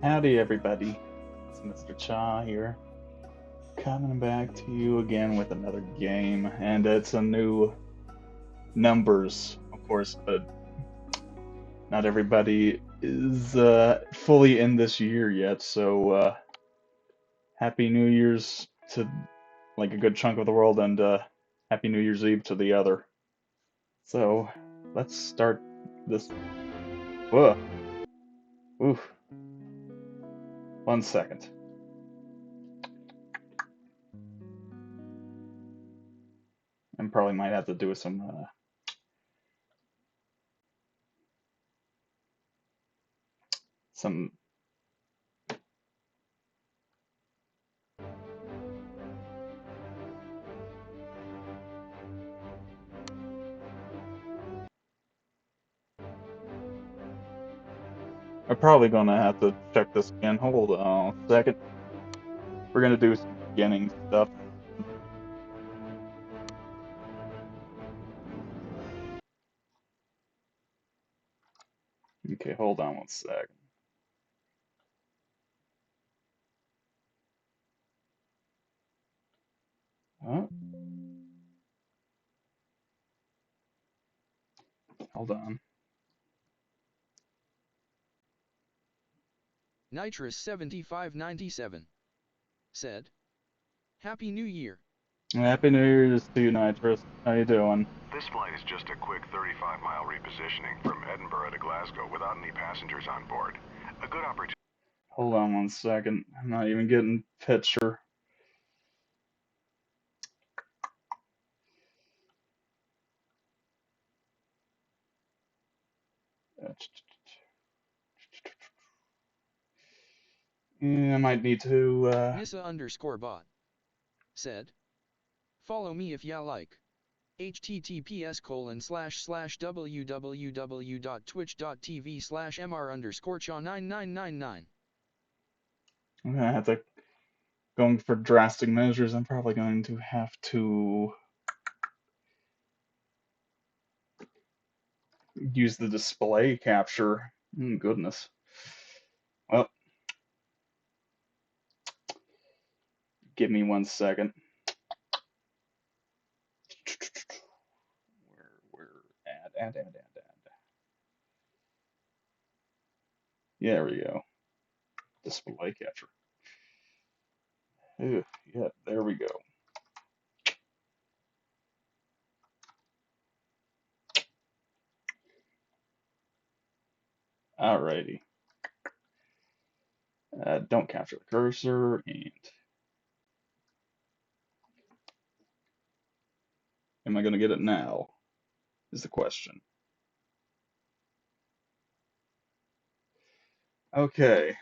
Howdy, everybody. It's Mr. Cha here, coming back to you again with another game, and it's a new numbers, of course, but not everybody is fully in this year yet. So, Happy New Year's to like a good chunk of the world, and Happy New Year's Eve to the other. So, let's start this. Whoa, oof, 1 second. And probably might have to do some. I'm probably gonna have to check this again. Hold on a second. We're gonna do some beginning stuff. Okay, hold on 1 second. Oh, hold on. Nitrous 7597 said, Happy New Year. Happy New Year's to you, Nitrous. How you doing? This flight is just a quick 35-mile repositioning from Edinburgh to Glasgow without any passengers on board. A good opportunity. Hold on one second. I'm not even getting picture. Yeah, I might need to, Nissa_bot said, follow me if ya like. https://www.twitch.tv/mr_chaw9999. I'm gonna have to, going for drastic measures, I'm probably going to have to use the display capture. Goodness. Well, give me one second. Where, add. Yeah, there we go. Display capture. Ugh, yeah, there we go. Alrighty. Don't capture the cursor, and am I going to get it now? Is the question. Okay.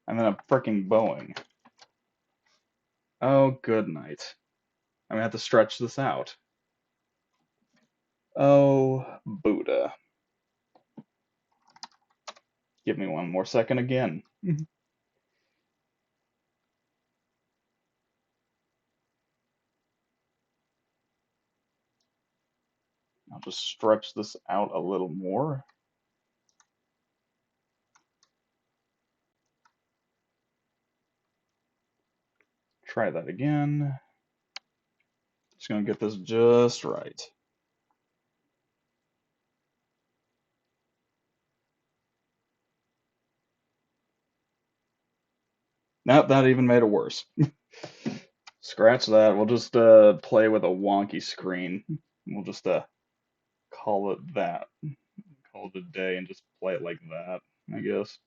I'm in a freaking Boeing. Oh, good night. I'm gonna have to stretch this out. Oh, Buddha. Give me one more second again. I'll just stretch this out a little more. Try that again. Just gonna get this just right. Nope, that even made it worse. Scratch that. We'll just play with a wonky screen. We'll just call it that. Call it a day and just play it like that, I guess.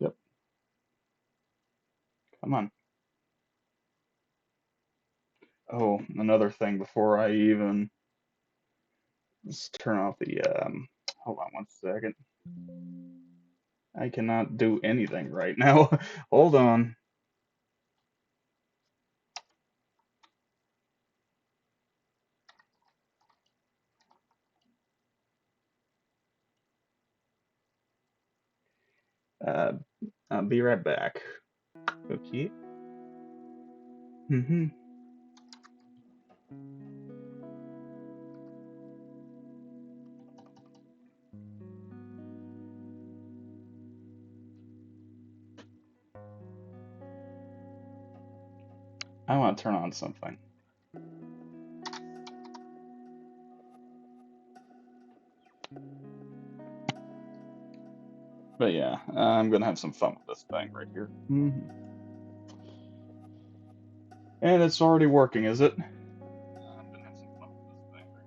Yep. Come on. Oh, another thing before I even let's turn off the hold on one second. I cannot do anything right now. Hold on. Uh, I'll be right back. Okay. Mm-hmm. I want to turn on something. But yeah, I'm gonna have some fun with this thing right here. And it's already working, is it? I'm gonna have some fun with this thing right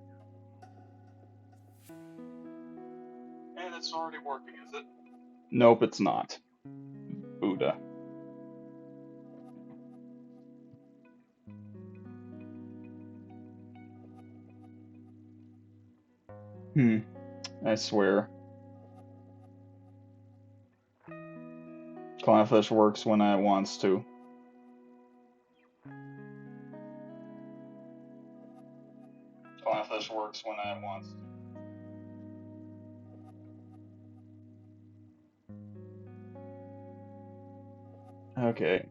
here. And it's already working, is it? Nope, it's not. Buddha. I swear. Clownfish works when it wants to. Clownfish works when it wants to. Okay.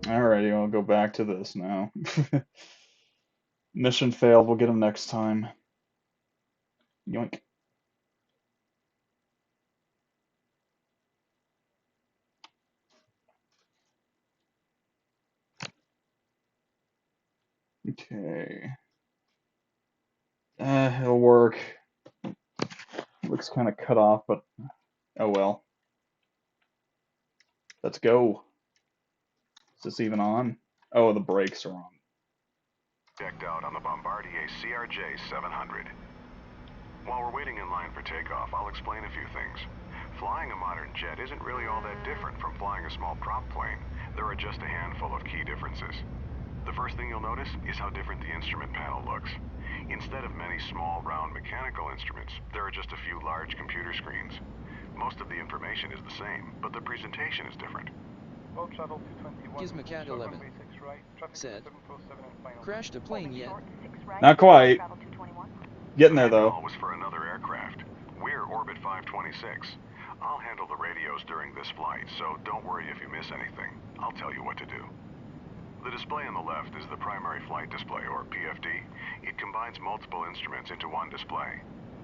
Alrighty, I'll go back to this now. Mission failed, we'll get him next time. Yoink. Okay. It'll work. Looks kind of cut off, but oh well. Let's go. Is this even on? Oh, the brakes are on. Checked out on the Bombardier CRJ 700. While we're waiting in line for takeoff, I'll explain a few things. Flying a modern jet isn't really all that different from flying a small prop plane. There are just a handful of key differences. The first thing you'll notice is how different the instrument panel looks. Instead of many small, round mechanical instruments, there are just a few large computer screens. Most of the information is the same, but the presentation is different. Gizmocat 11 said, crashed a plane yet? Not quite. Getting there That though. call was for another aircraft. We're Orbit 526. I'll handle the radios during this flight, so don't worry if you miss anything. I'll tell you what to do. The display on the left is the primary flight display, or PFD. It combines multiple instruments into one display.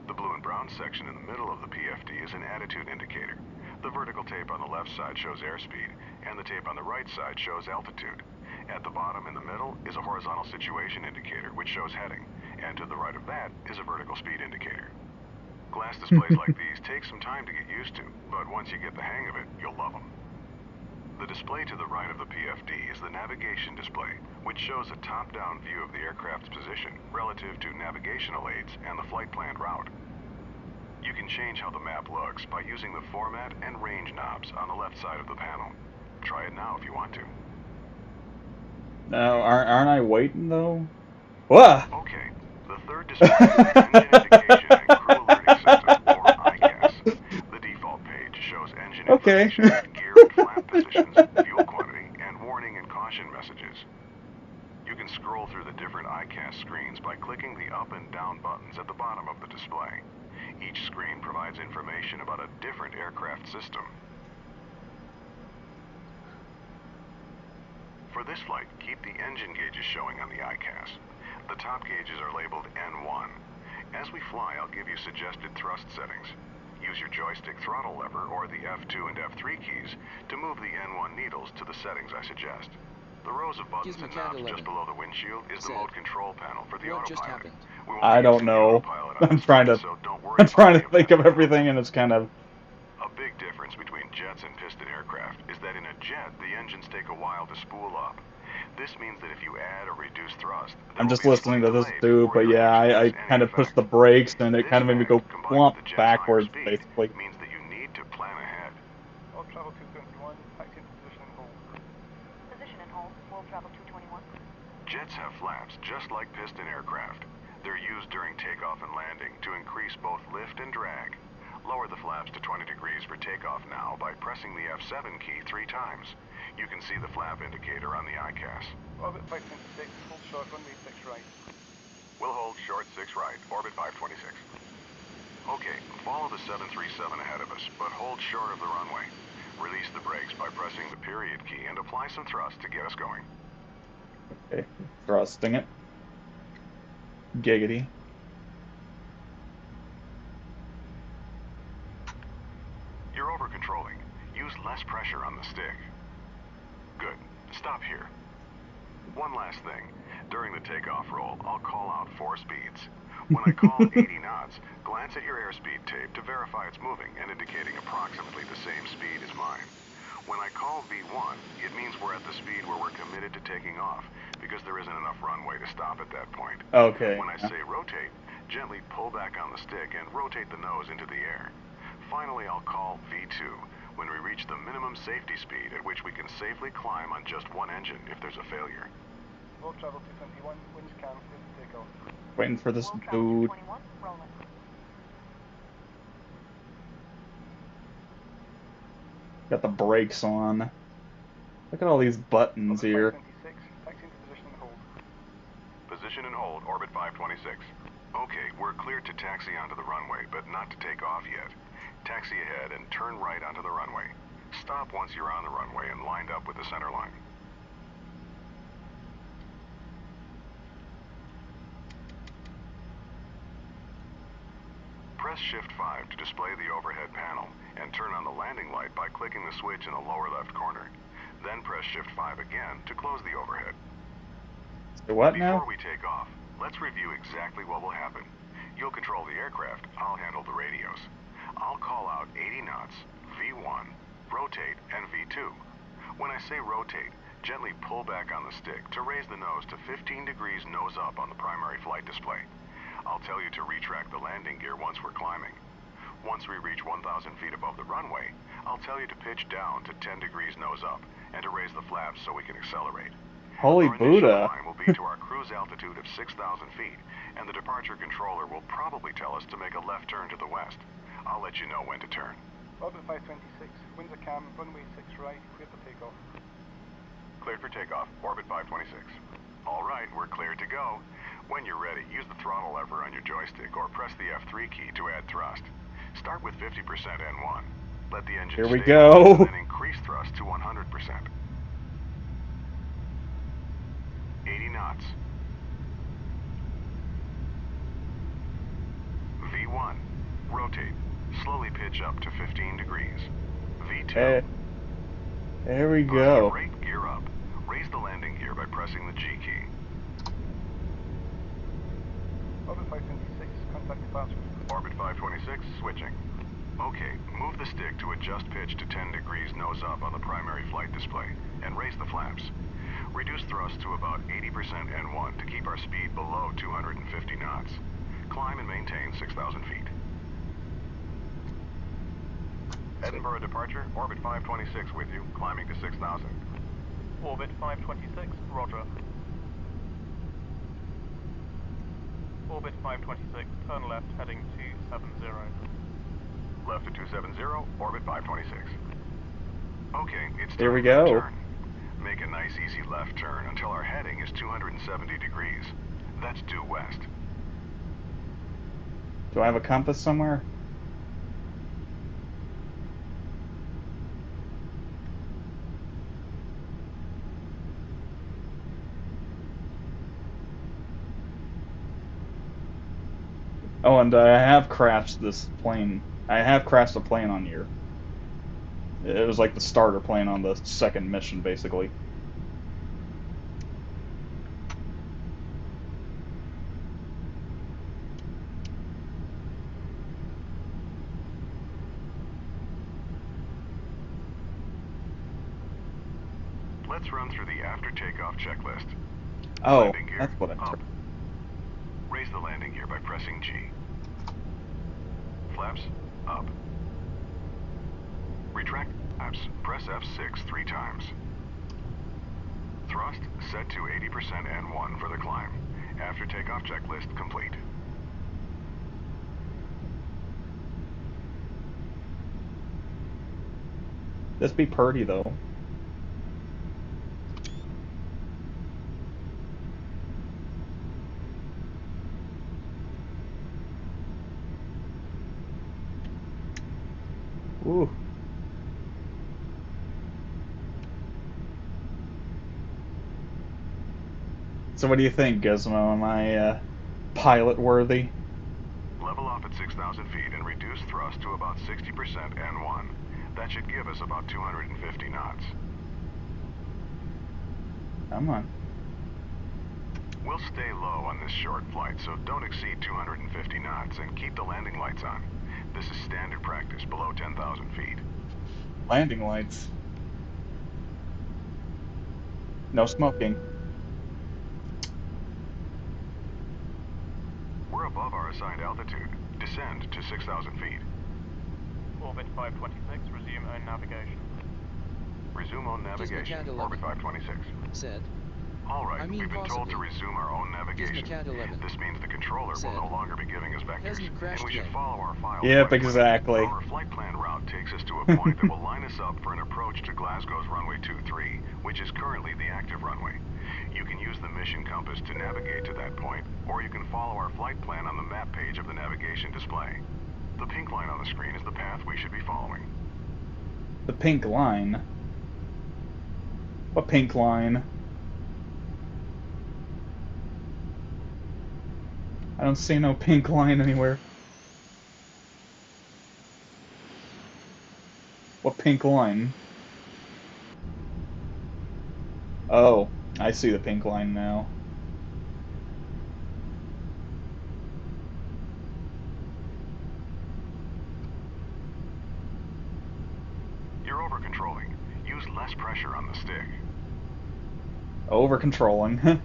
The blue and brown section in the middle of the PFD is an attitude indicator. The vertical tape on the left side shows airspeed, and the tape on the right side shows altitude. At the bottom in the middle is a horizontal situation indicator, which shows heading, and to the right of that is a vertical speed indicator. Glass displays like these take some time to get used to, but once you get the hang of it, you'll love them. The display to the right of the PFD is the navigation display, which shows a top-down view of the aircraft's position relative to navigational aids and the flight planned route. You can change how the map looks by using the format and range knobs on the left side of the panel. Try it now if you want to. Now, aren't I waiting though? Whoa! Okay, the third display is the Engine Indication and Crew Alerting System, or ICAS. The default page shows engine Okay. information, gear and flap positions, fuel quantity, and warning and caution messages. You can scroll through the different ICAS screens by clicking the up and down buttons at the bottom of the display. Each screen provides information about a different aircraft system. For this flight, keep the engine gauges showing on the ICAS. The top gauges are labeled N1. As we fly, I'll give you suggested thrust settings. Use your joystick throttle lever or the F2 and F3 keys to move the N1 needles to the settings I suggest. The rows of buttons and Gizmocat knobs 11 just below the windshield is the said, mode control panel for the what just autopilot. happened? We won't I be don't using the know. autopilot on I'm this trying flight, to. so don't worry I'm about trying any to think that of now. everything, and it's kind of. A big difference between jets and piston aircraft is that in a jet, the engines take a while to spool up. This means that if you add or reduce thrust, there I'm will just be a listening slight to this delay dude, before but your yeah, engine I has any kind of pushed effect. the brakes, and it This kind of made me go fact, combined with flump the jet's higher backwards, speed, basically. means that you need to plan ahead. World Travel 221, taxi into position and hold. Position and hold. World Travel 221. Jets have flaps just like piston aircraft. They're used during takeoff and landing to increase both lift and drag. Lower the flaps to 20 degrees for takeoff now by pressing the F7 key 3 times. You can see the flap indicator on the ICAS. Orbit 526, hold short, runway 6 right. We'll hold short 6 right, orbit 526. Okay, follow the 737 ahead of us, but hold short of the runway. Release the brakes by pressing the period key and apply some thrust to get us going. Okay, thrusting it. Giggity. You're over-controlling. Use less pressure on the stick. Good. Stop here. One last thing. During the takeoff roll, I'll call out 4 speeds. When I call 80 knots, glance at your airspeed tape to verify it's moving and indicating approximately the same speed as mine. When I call V1, it means we're at the speed where we're committed to taking off, because there isn't enough runway to stop at that point. Okay. When I say rotate, gently pull back on the stick and rotate the nose into the air. Finally, I'll call V2 when we reach the minimum safety speed at which we can safely climb on just one engine if there's a failure. World Travel 221, winds calm, clear to take off. Waiting for this World Travel dude. 221. Rolling. Got the brakes on. Look at all these buttons Orbit here. 526, taxi into position and hold. Position and hold, orbit 526. Okay, we're cleared to taxi onto the runway, but not to take off yet. Taxi ahead and turn right onto the runway. Stop once you're on the runway and lined up with the center line. Press Shift 5 to display the overhead panel, and turn on the landing light by clicking the switch in the lower left corner. Then press Shift 5 again to close the overhead. So what now? Before we take off, let's review exactly what will happen. You'll control the aircraft, I'll handle the radios. I'll call out 80 knots, V1, rotate, and V2. When I say rotate, gently pull back on the stick to raise the nose to 15 degrees nose up on the primary flight display. I'll tell you to retract the landing gear once we're climbing. Once we reach 1,000 feet above the runway, I'll tell you to pitch down to 10 degrees nose up and to raise the flaps so we can accelerate. Holy Our initial Buddha. climb will be to our cruise altitude of 6,000 feet, and the departure controller will probably tell us to make a left turn to the west. I'll let you know when to turn. Orbit 526, winds are calm, runway 6 right, clear for takeoff. Cleared for takeoff, orbit 526. All right, we're cleared to go. When you're ready, use the throttle lever on your joystick or press the F3 key to add thrust. Start with 50% N1. Let the engine Here we stabilize go. and then increase thrust to 100%. 80 knots. V1. Rotate. Slowly pitch up to 15 degrees. V2. Hey, there we Thrust go. to right, gear up. Raise the landing gear by pressing the G key. Orbit 526, contact departure. Orbit 526, switching. Okay, move the stick to adjust pitch to 10 degrees nose up on the primary flight display, and raise the flaps. Reduce thrust to about 80% N1 to keep our speed below 250 knots. Climb and maintain 6,000 feet. Edinburgh departure, orbit 526 with you, climbing to 6,000. Orbit 526, roger. Orbit 526, turn left, heading 270. Left to 270, orbit 526. Okay, it's Here time we for the go. turn. Make a nice easy left turn until our heading is 270 degrees. That's due west. Do I have a compass somewhere? Oh, and I have crashed this plane. I have crashed a plane on here. It was like the starter plane on the second mission, basically. Let's run through the after takeoff checklist. Oh, Landing gear, that's what I up. took. Raise the landing gear by pressing G. Flaps, up. Retract flaps, press F6 3 times. Thrust, set to 80% N1 for the climb. After takeoff checklist complete. This be purty, though. Ooh. So what do you think, Gizmo? Am I pilot worthy? Level off at 6,000 feet and reduce thrust to about 60% N1. That should give us about 250 knots. Come on. We'll stay low on this short flight, so don't exceed 250 knots and keep the landing lights on. This is standard practice below 10,000 feet. Landing lights. No smoking. We're above our assigned altitude. Descend to 6,000 feet. Orbit 526, resume own navigation. Resume on navigation. Gizmo Cat 11. Orbit 526. Said. All right, I mean we've been told to possibly. resume our own navigation. Gizmo Cat 11. This means the controller will Said. no longer be giving us vectors, Hasn't crashed and we yet. should follow our file. Yep, flight plan. exactly. Our flight plan route takes us to a point that will line us up for an approach to Glasgow's runway 23, which is currently the active runway. You can use the mission compass to navigate to that point, or you can follow our flight plan on the map page of the navigation display. The pink line on the screen is the path we should be following. The pink line? What pink line? I don't see no pink line anywhere. What pink line? Oh, I see the pink line now. over-controlling. Use less pressure on the stick. Over controlling.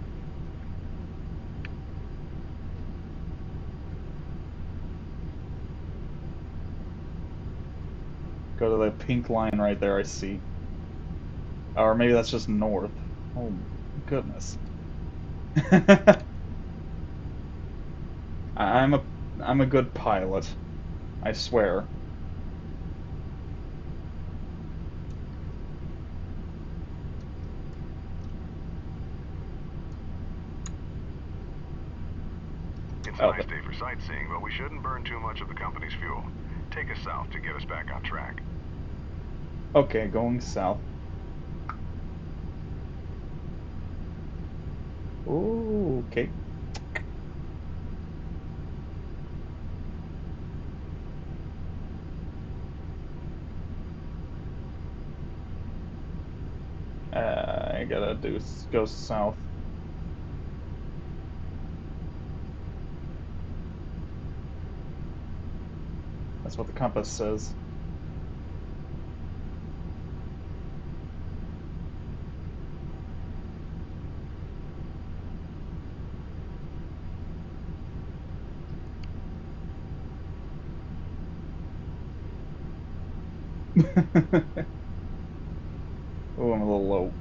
Go to the pink line right there, I see. Or maybe that's just north. Oh, goodness. I'm a I'm a good pilot. I swear. It's a Oh, nice day for sightseeing, but we shouldn't burn too much of the company's fuel. Take us south to get us back on track. okay, going south. Ooh, okay. I gotta go south. That's what the compass says. Oh, I'm a little low.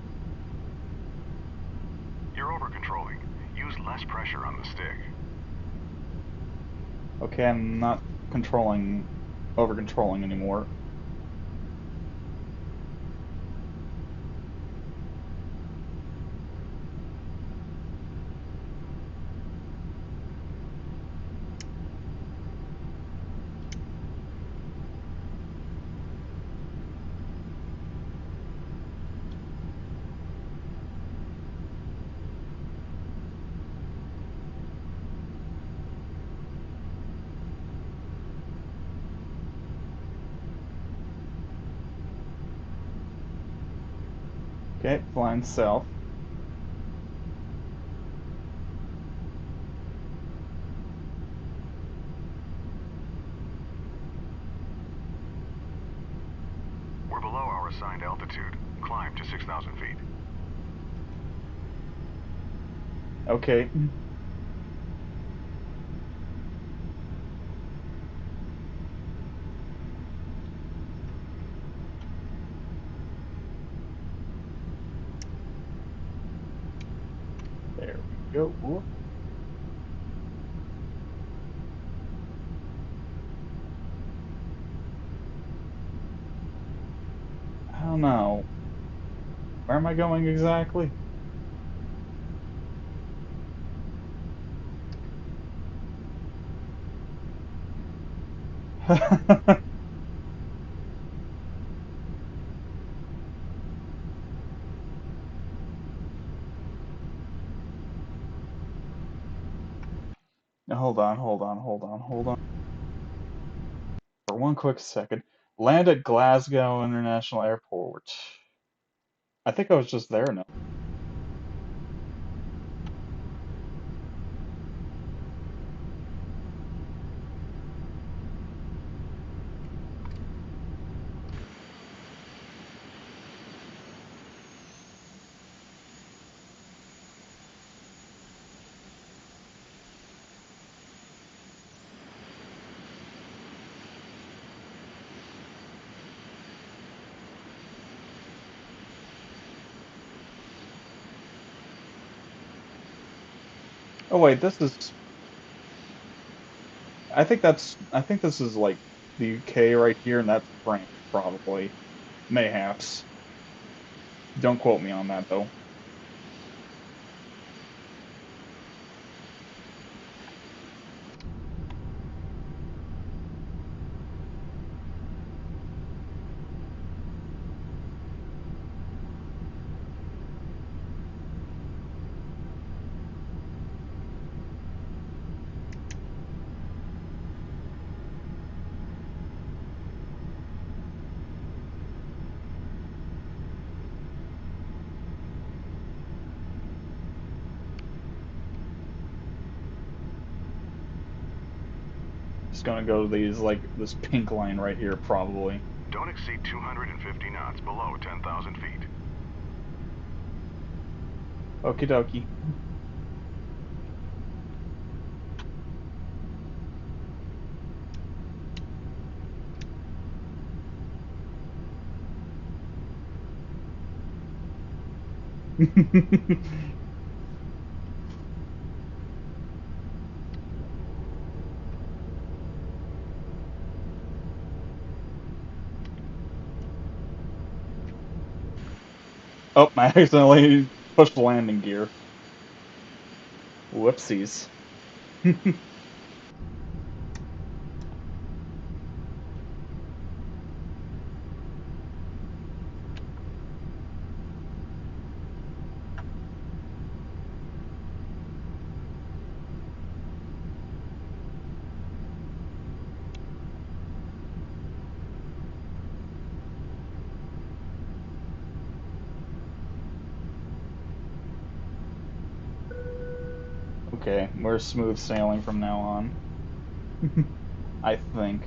You're over-controlling. Use less pressure on the stick. Okay, I'm not over controlling anymore. Okay, flying south. We're below our assigned altitude. Climb to 6,000 feet. Okay. There we go. I don't know. Where am I going exactly? Hold on. For one quick second. Land at Glasgow International Airport. I think I was just there now. Oh wait, this is I think this is like the UK right here, and that's France, probably. Mayhaps. Don't quote me on that though. Just gonna go to these like this pink line right here, probably. Don't exceed 250 knots below 10,000 feet. Okie dokie. Oh, I accidentally pushed the landing gear. Whoopsies. Okay, we're smooth sailing from now on. I think.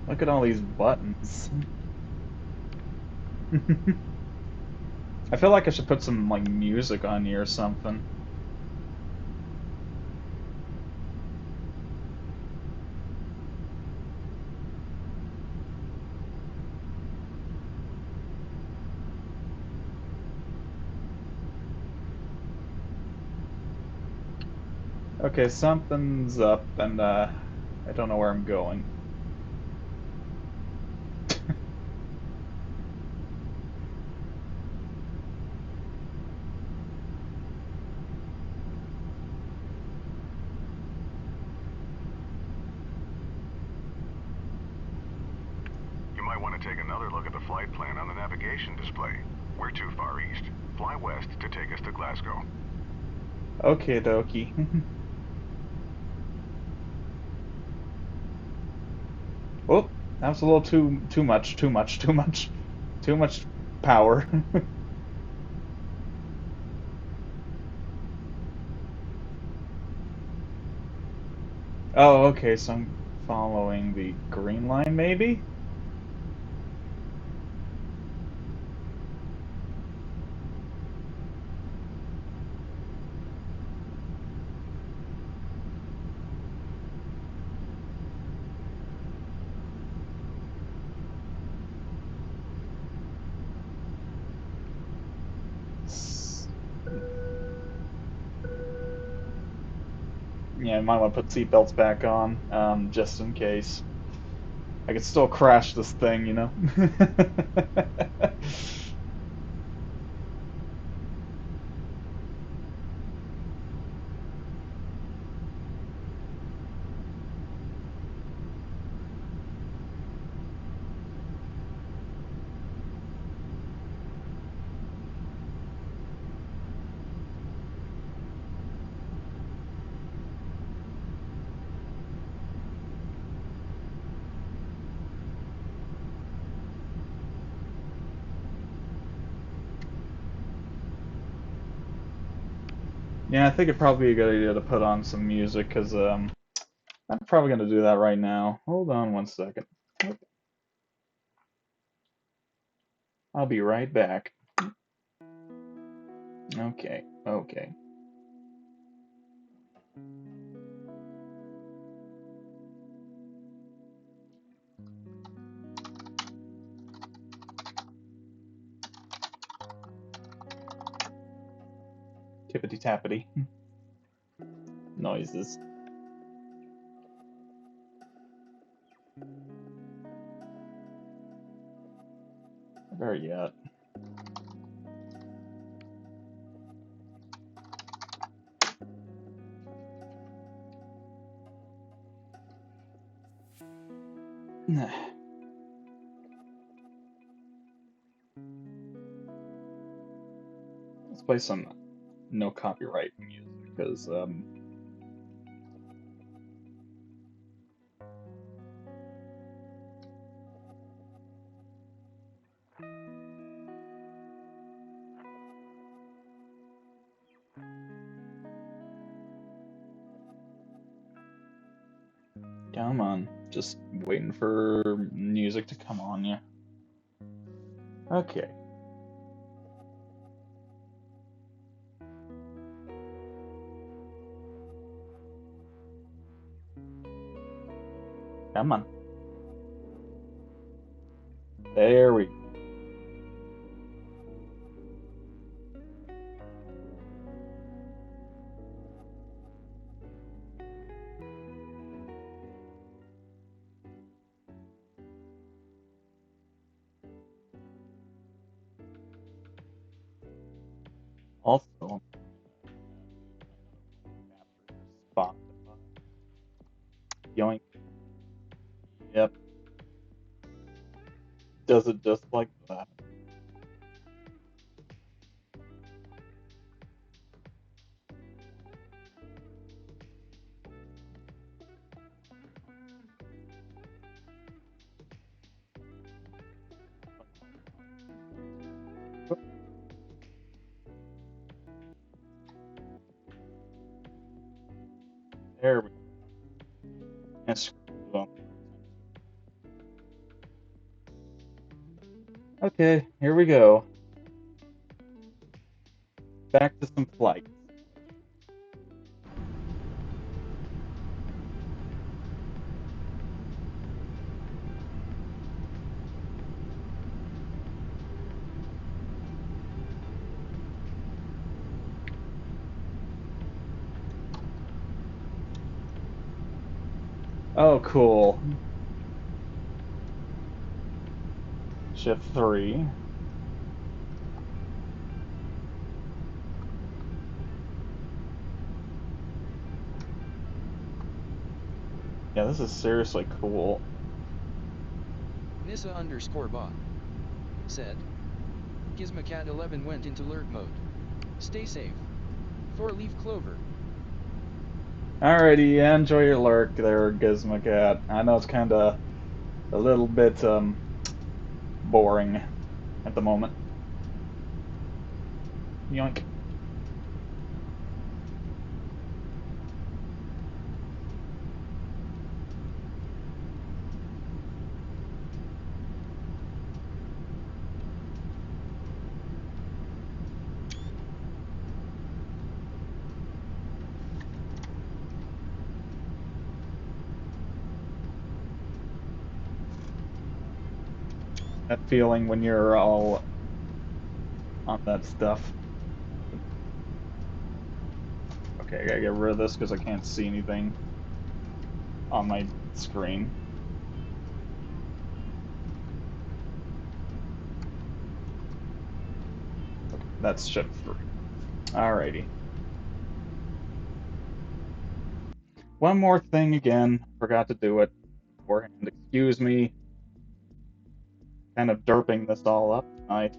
Look at all these buttons. I feel like I should put some like music on here or something. Okay, something's up, and I don't know where I'm going. You might want to take another look at the flight plan on the navigation display. We're too far east. Fly west to take us to Glasgow. Okay, dokie. Oh, that was a little too much, too much power. Oh, okay, so I'm following the green line, maybe? Yeah, I might want to put seatbelts back on, just in case. I could still crash this thing, you know? Yeah, I think it'd probably be a good idea to put on some music, because I'm probably gonna do that right now. Hold on one second. I'll be right back. Okay, okay. Tippity tappity noises. Where are you at? Let's play some no copyright music because come on, just waiting for music to come on you. Okay. Come on. There we go. Also, Spotify. Yoink. Yep. Does it just like that. There we go. And screw them. Okay, here we go. Back to some flights. Oh, cool. Shift 3. Yeah, this is seriously cool. Nissa_bot said, Gizmocat 11 went into lurk mode. Stay safe. 4-leaf clover. Alrighty, enjoy your lurk there, Gizmocat. I know it's kind of a little bit boring at the moment. Yoink. That feeling when you're all on that stuff. Okay, I gotta get rid of this because I can't see anything on my screen. Okay, that's shift 3. Alrighty. One more thing again, forgot to do it beforehand. Excuse me, kind of derping this all up tonight.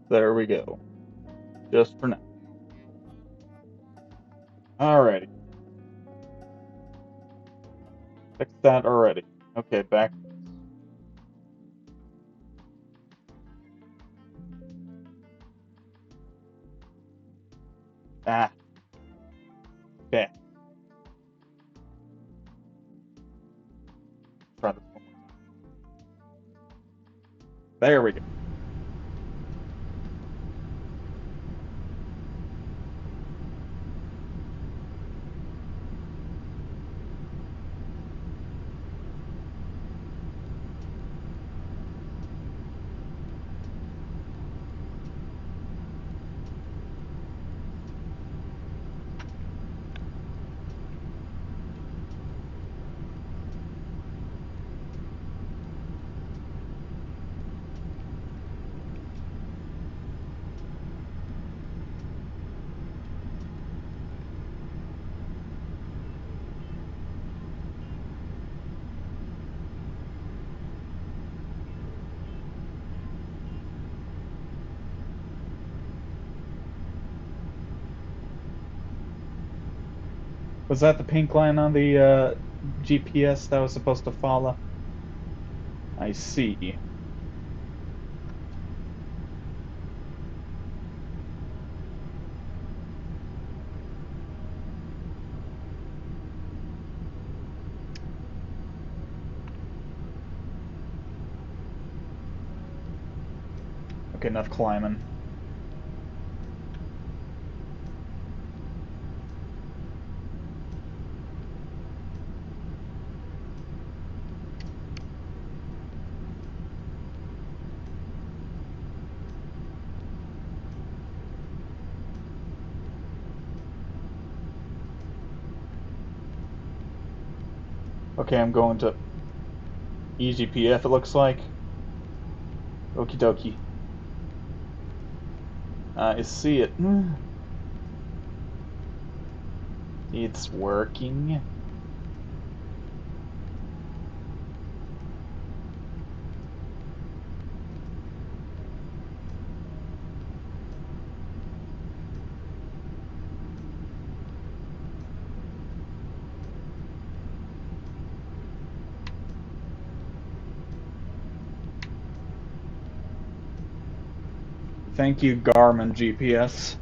There we go. Just for now. Alrighty. Fixed that already. Okay, back. Ah. Okay. Try this one more time. There we go. Was that the pink line on the GPS that was supposed to follow? I see. Okay, enough climbing. Okay, I'm going to EGPF, it looks like. Okie dokie. I see it. It's working. Thank you, Garmin GPS.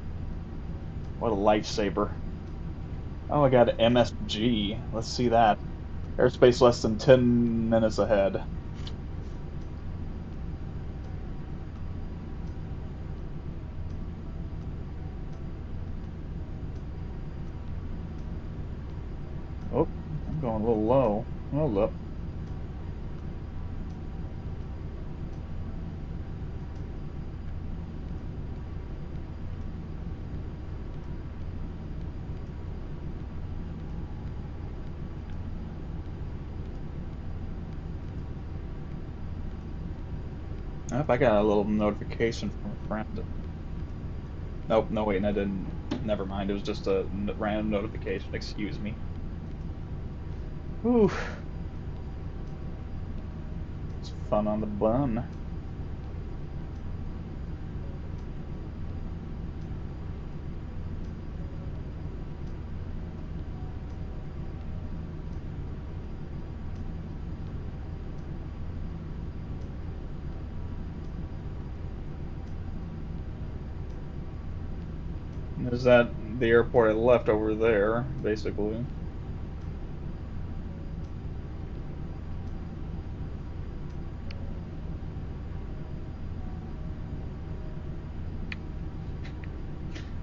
What a lifesaver. Oh, I got MSG. Let's see that. Airspace less than 10 minutes ahead. Oh, I'm going a little low. Hold up. Yep, I got a little notification from a friend. Nope, no wait, I didn't. Never mind, it was just a random notification, excuse me. Whew. It's fun on the bun. Is that the airport I left over there, basically?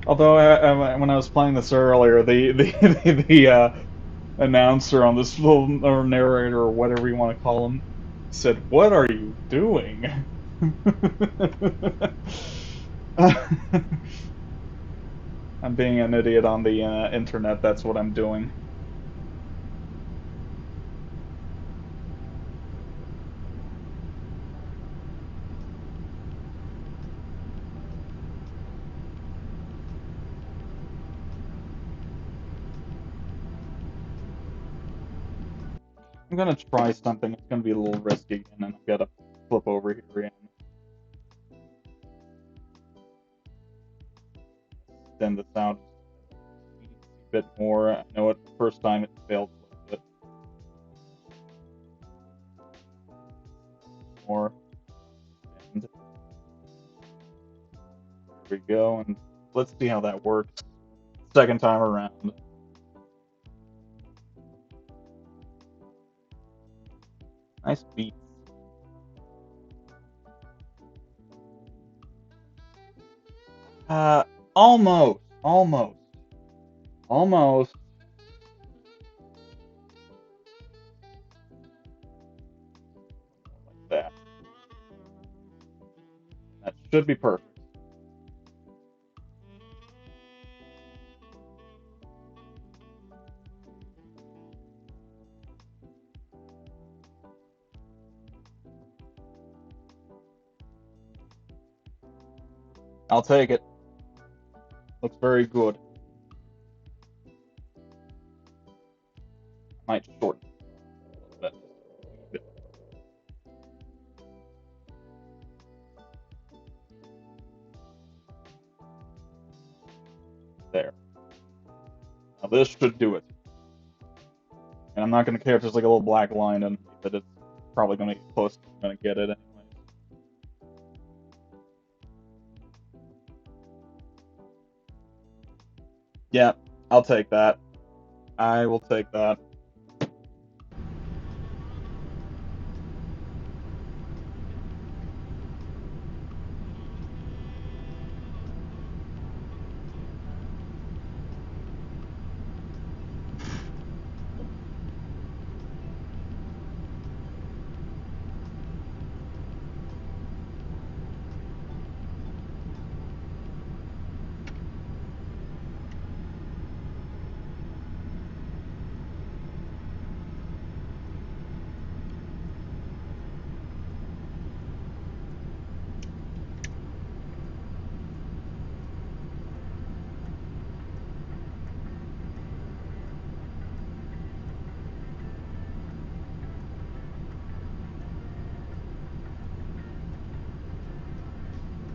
Although when I was playing this earlier, the announcer on this little or narrator or whatever you want to call him said, "What are you doing?" I'm being an idiot on the internet. That's what I'm doing. I'm gonna try something. It's gonna be a little risky, and then I've got to flip over here and extend this out a bit more. I know it the first time it failed a little bit. go, and let's see how that works. Second time around. Nice beat. Almost. Like that. That should be perfect. I'll take it. Looks very good. Might shorten it. There. Now this should do it. And I'm not going to care if there's like a little black line underneath it. It's probably going to get close. I'm going to get it anyway. Yeah, I'll take that. I will take that.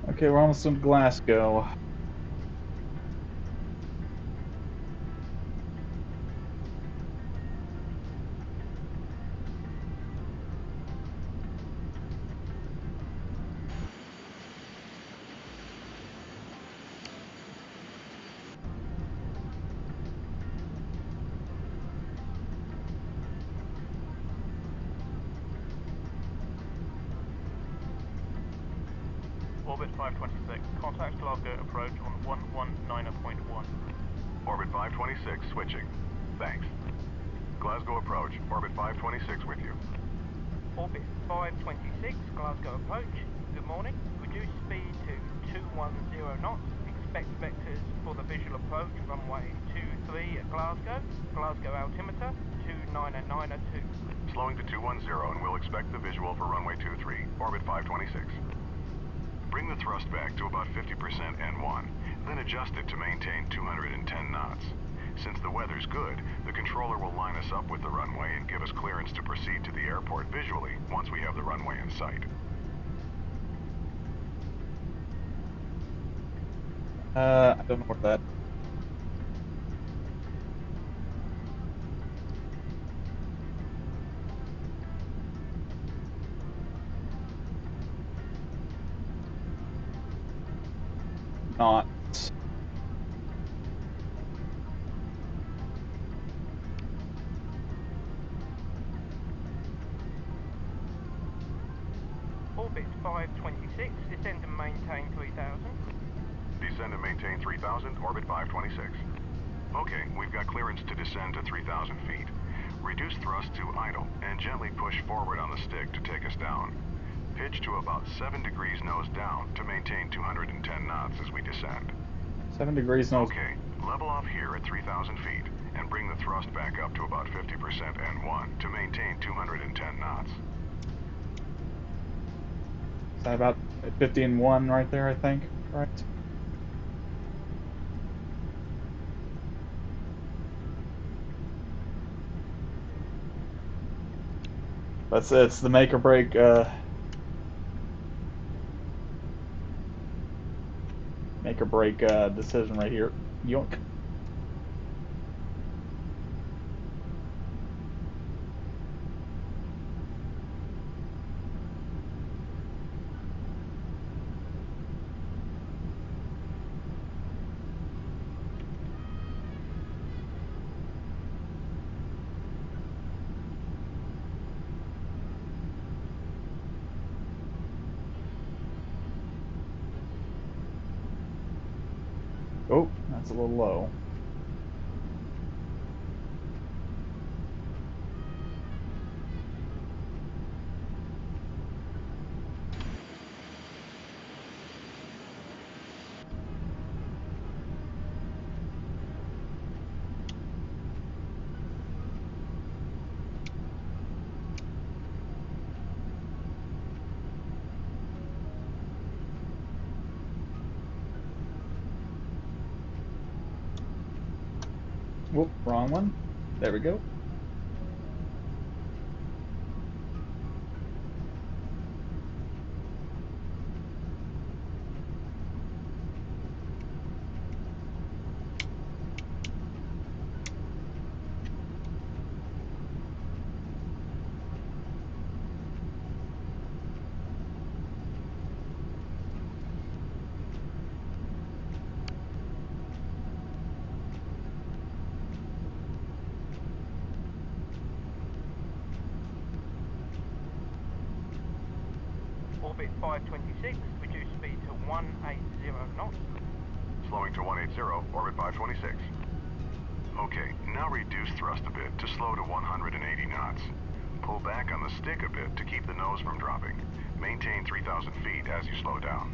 Okay, we're almost in Glasgow. Orbit 526, contact Glasgow approach on 119.1. Orbit 526 switching. Thanks. Glasgow approach. Orbit 526 with you. Orbit 526, Glasgow approach. Good morning. Reduce speed to 210 knots. Expect vectors for the visual approach. Runway 23 at Glasgow. Glasgow altimeter 29902. Slowing to 210 and we'll expect the visual for runway 23. Orbit 526. Bring the thrust back to about 50% N1, then adjust it to maintain 210 knots. Since the weather's good, the controller will line us up with the runway and give us clearance to proceed to the airport visually once we have the runway in sight. I don't know where that. Not. Orbit 526, descend and maintain 3000. Descend and maintain 3000, orbit 526. Okay, we've got clearance to descend to 3000 feet. Reduce thrust to idle and gently push forward on the stick to take us down. Pitch to about 7 degrees nose down to maintain 210 knots as we descend. 7 degrees nose. Okay, level off here at 3000 feet and bring the thrust back up to about 50% N1 to maintain 210 knots. Is that about 50 and 1 right there, I think? Right? It's the make or break decision right here. Yoink. Oh, that's a little low. Whoop, wrong one. There we go. Orbit 526, reduce speed to 180 knots. Slowing to 180, orbit 526. Okay, now reduce thrust a bit to slow to 180 knots. Pull back on the stick a bit to keep the nose from dropping. Maintain 3,000 feet as you slow down.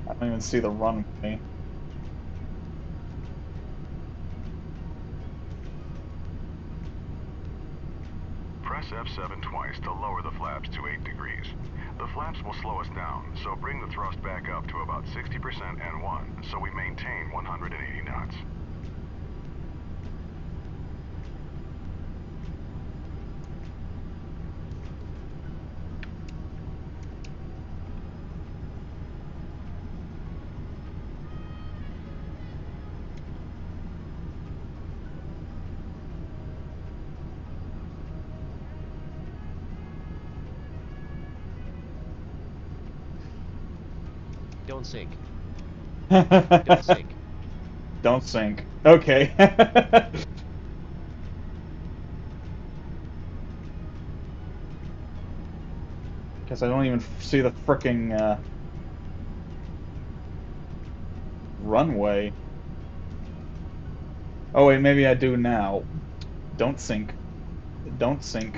I don't even see the runway. Press F7 twice to lower the flaps to 8 degrees. The flaps will slow us down, so bring the thrust back up to about 60% N1 so we maintain 180 knots. Don't sink. Don't sink. Don't sink. Okay. Guess I don't even see the fricking runway. Oh wait, maybe I do now. Don't sink. Don't sink.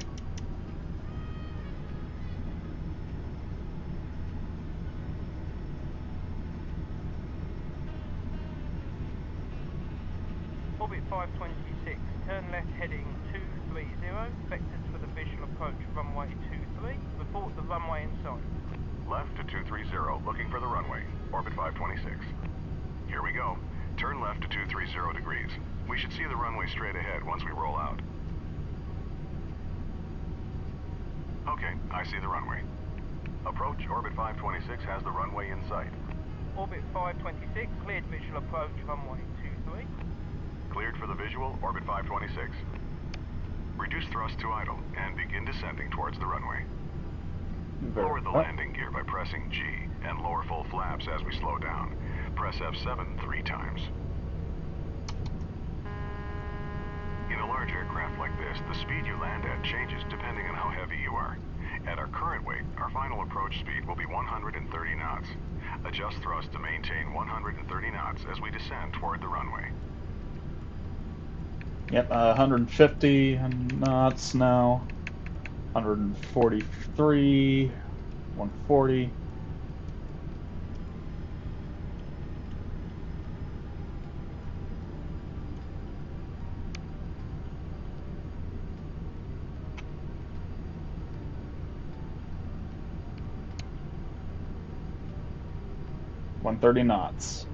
Orbit 526, turn left heading 230, vectors for the visual approach runway 23. Report the runway in sight. Left to 230, looking for the runway. Orbit 526. Here we go. Turn left to 230 degrees. We should see the runway straight ahead once we roll out. Okay, I see the runway. Approach, Orbit 526 has the runway in sight. Orbit 526, cleared visual approach runway 23. Cleared for the visual, Orbit 526. Reduce thrust to idle and begin descending towards the runway. Lower the landing gear by pressing G and lower full flaps as we slow down. Press F7 3 times. In a large aircraft like this, the speed you land at changes depending on how heavy you are. At our current weight, our final approach speed will be 130 knots. Adjust thrust to maintain 130 knots as we descend toward the runway. Yep, 150 knots now. 143, 140. $130 knots.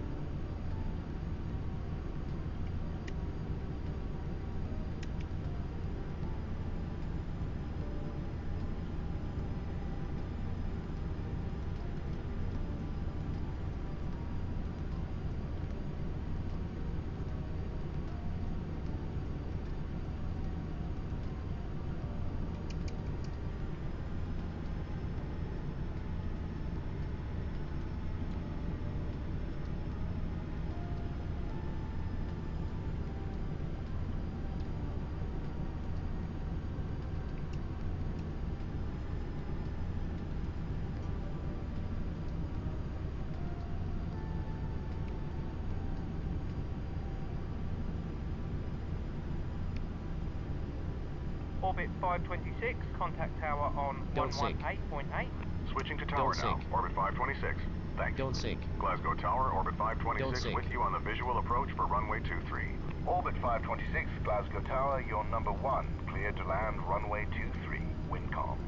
Orbit 526, contact tower on Don't sink. 118.8. Switching to tower Don't now. sink. Orbit 526. Thanks. Don't sink. Glasgow Tower, Orbit Don't 526 sink. with you on the visual approach for runway 23. Orbit 526, Glasgow Tower, you're number 1. Cleared to land runway 23. Wind calm.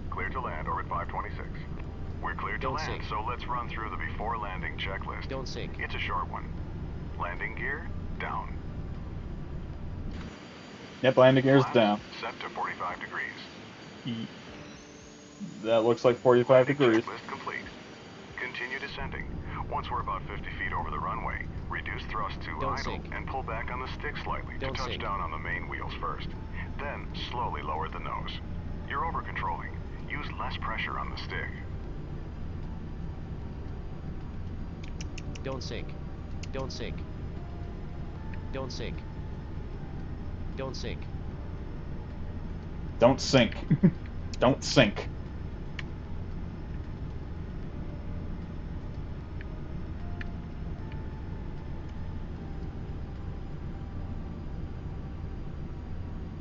Clear to land, Orbit 526. We're cleared to Don't land, sink. so let's run through the before landing checklist. Don't sink. It's a short one. Landing gear, down. Yep, landing gear's Flaps down. set to 45 degrees. That looks like 45 Landing degrees. checklist complete. Continue descending. Once we're about 50 feet over the runway, reduce thrust to Don't idle sink. and pull back on the stick slightly Don't to touch sink. down on the main wheels first. Then slowly lower the nose. You're over-controlling. Use less pressure on the stick. Don't sink. Don't sink. Don't sink. Don't sink. Don't sink. Don't sink.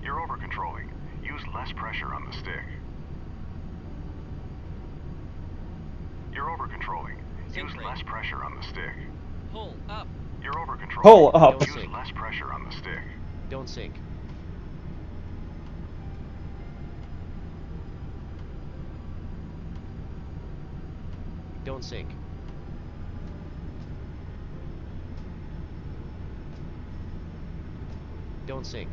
You're over-controlling. Use less pressure on the stick. You're over-controlling. Sink Use rate. less pressure on the stick. Pull up. You're over-controlling. Pull up. Don't Use sink. less pressure on the stick. Don't sink. Don't sink. Don't sink.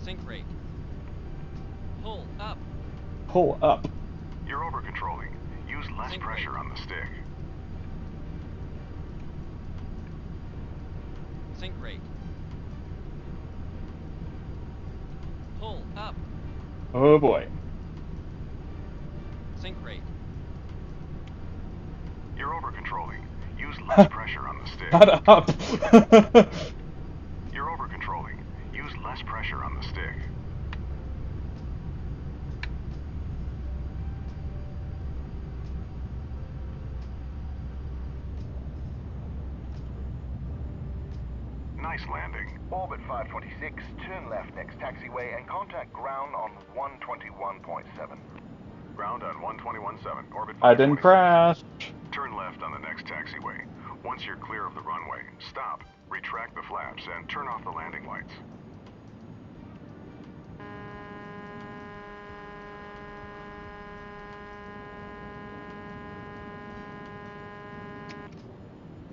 Sink rate. Pull up. Pull up. You're over-controlling. Use less Sink pressure rate. on the stick. Sink rate. Pull up. Oh boy. Sink rate. You're over-controlling. Use less pressure on the stick. Not up. You're over-controlling. Use less pressure on the stick. Nice landing. Orbit 526, turn left next taxiway and contact ground on 121.7. Ground on 121.7. Orbit 526. I didn't crash. Turn left on the next taxiway. Once you're clear of the runway, stop, retract the flaps, and turn off the landing lights.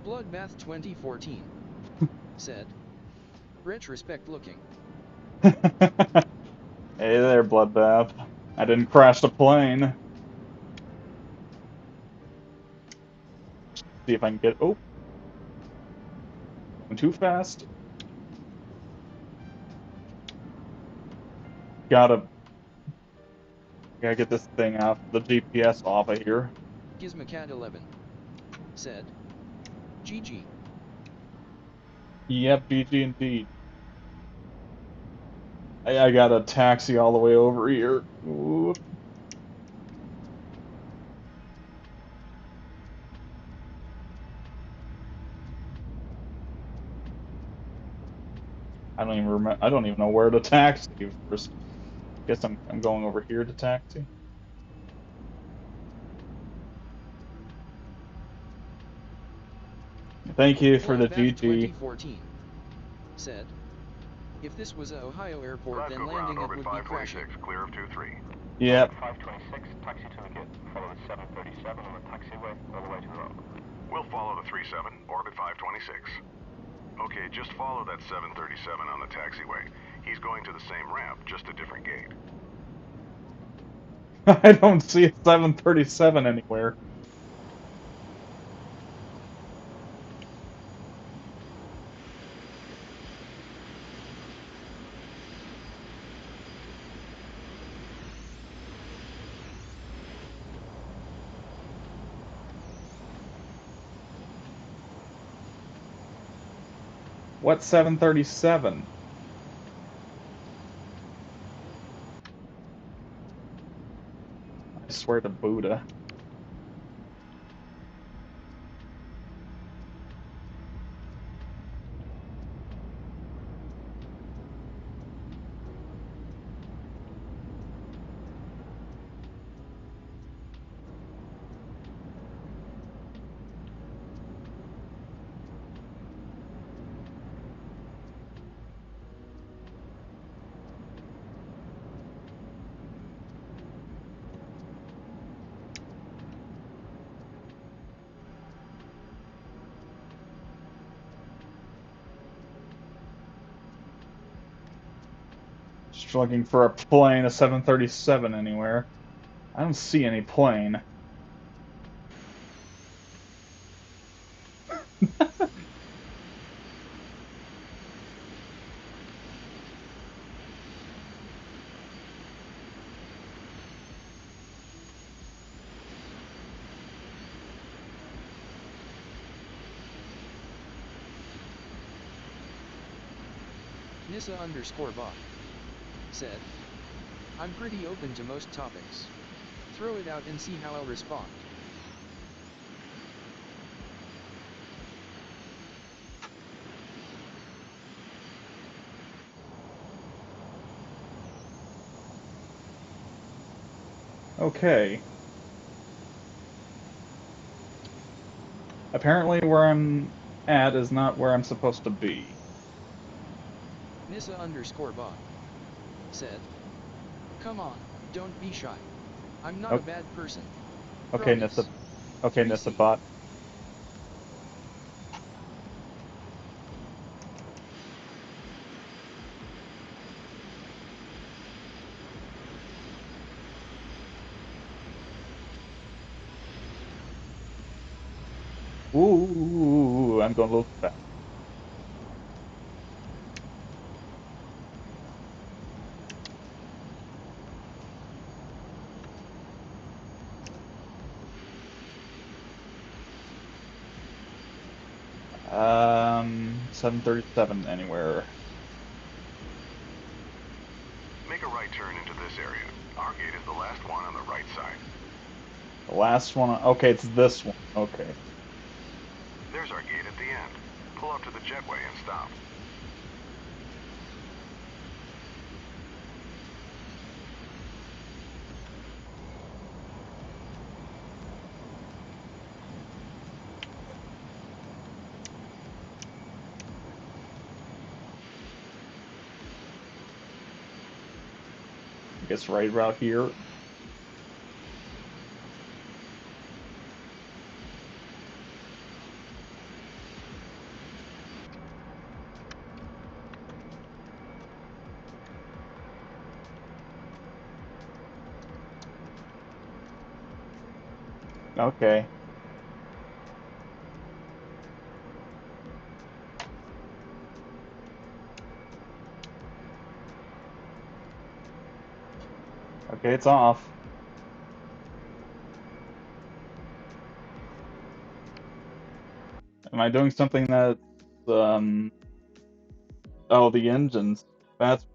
Bloodbath 2014. Said. Retrospect looking. Hey there, Bloodbath. I didn't crash the plane. See if I can get... Oh. Went too fast. Gotta get this thing off, the GPS off of here. Gizmocat 11. Said. GG. Yep, GG indeed. I got a taxi all the way over here. Ooh. I don't even remember. I don't even know where to taxi first. Guess I'm going over here to taxi. Thank you for the Bloodbath GG. 2014. Said. If this was a Ohio airport, Glasgow then ground, landing it Orbit would be crashing. 526, clear of 23. Yep. 526, taxi to the gate, follow the 737 on the taxiway all the way to the runway. We'll follow the 37, Orbit 526. Okay, just follow that 737 on the taxiway. He's going to the same ramp, just a different gate. I don't see a 737 anywhere. What 737? swear to Buddha. Just looking for a plane, a 737 anywhere. I don't see any plane. Nissa_bot said, I'm pretty open to most topics. Throw it out and see how I'll respond. Okay. Apparently where I'm at is not where I'm supposed to be. Nissa_bot said, come on, don't be shy. I'm not Oh. a bad person. Okay, Promise. Nissa. Okay, 3C. Nissa bot. Ooh, I'm going a little fast. Um, 737 anywhere. Make a right turn into this area. Our gate is the last one on the right side. The last one. Okay, it's this one. Okay. There's our gate at the end. Pull up to the jetway and stop. I guess right about here. Okay. Okay, it's off. Am I doing something that, oh, the engines. That's why.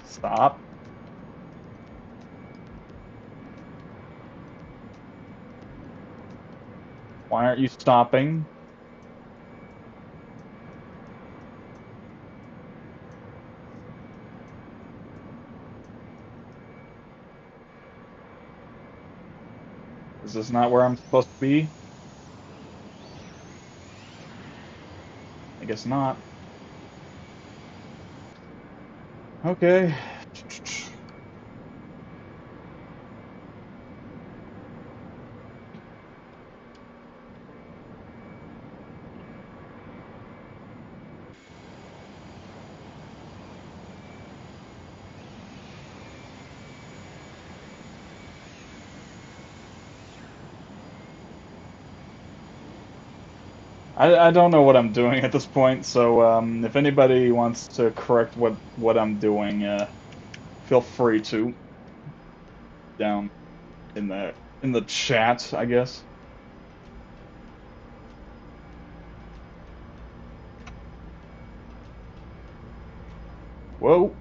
Stop. Why aren't you stopping? Is this not where I'm supposed to be? I guess not. Okay. I don't know what I'm doing at this point, so if anybody wants to correct what I'm doing, feel free to down in the chat, I guess. Whoa!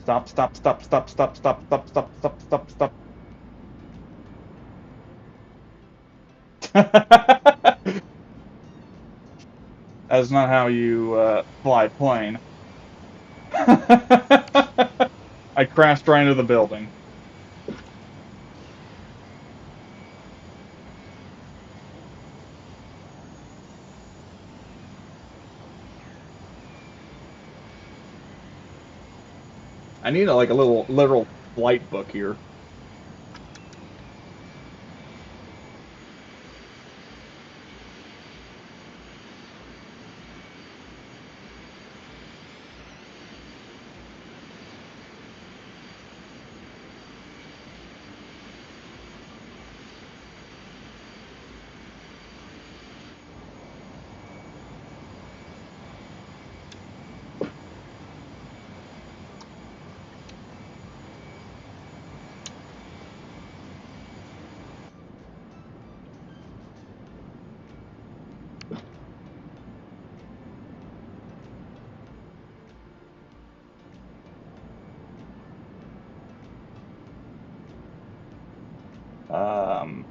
Stop! Stop! Stop! Stop! Stop! Stop! Stop! Stop! Stop! Stop! Stop! That's not how you fly a plane. I crashed right into the building. I need like a little literal flight book here. Um,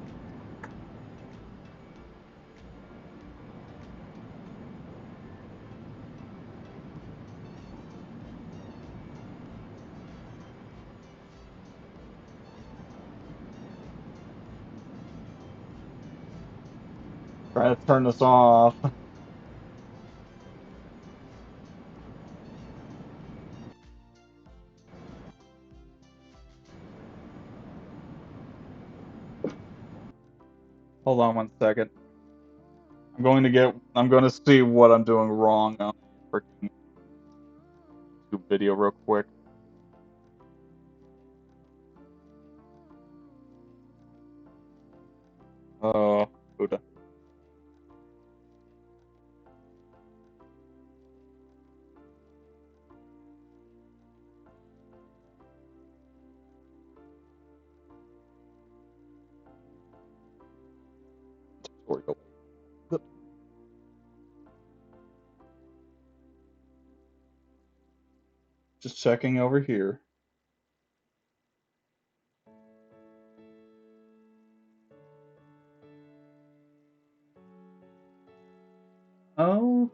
Try to turn this off. Hold on 1 second. I'm going to see what I'm doing wrong on the freaking YouTube video real quick. Oh, Buddha. Tutorial. Yep. Just checking over here. Oh.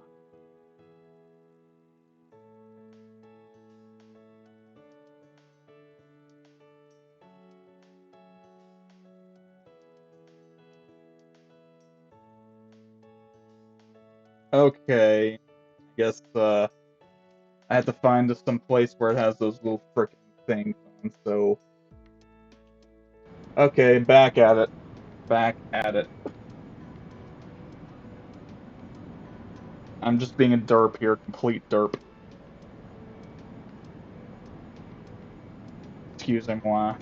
Okay. I guess I have to find some place where it has those little frickin' things on, so. Okay, back at it. Back at it. I'm just being a derp here, complete derp. Excusez-moi.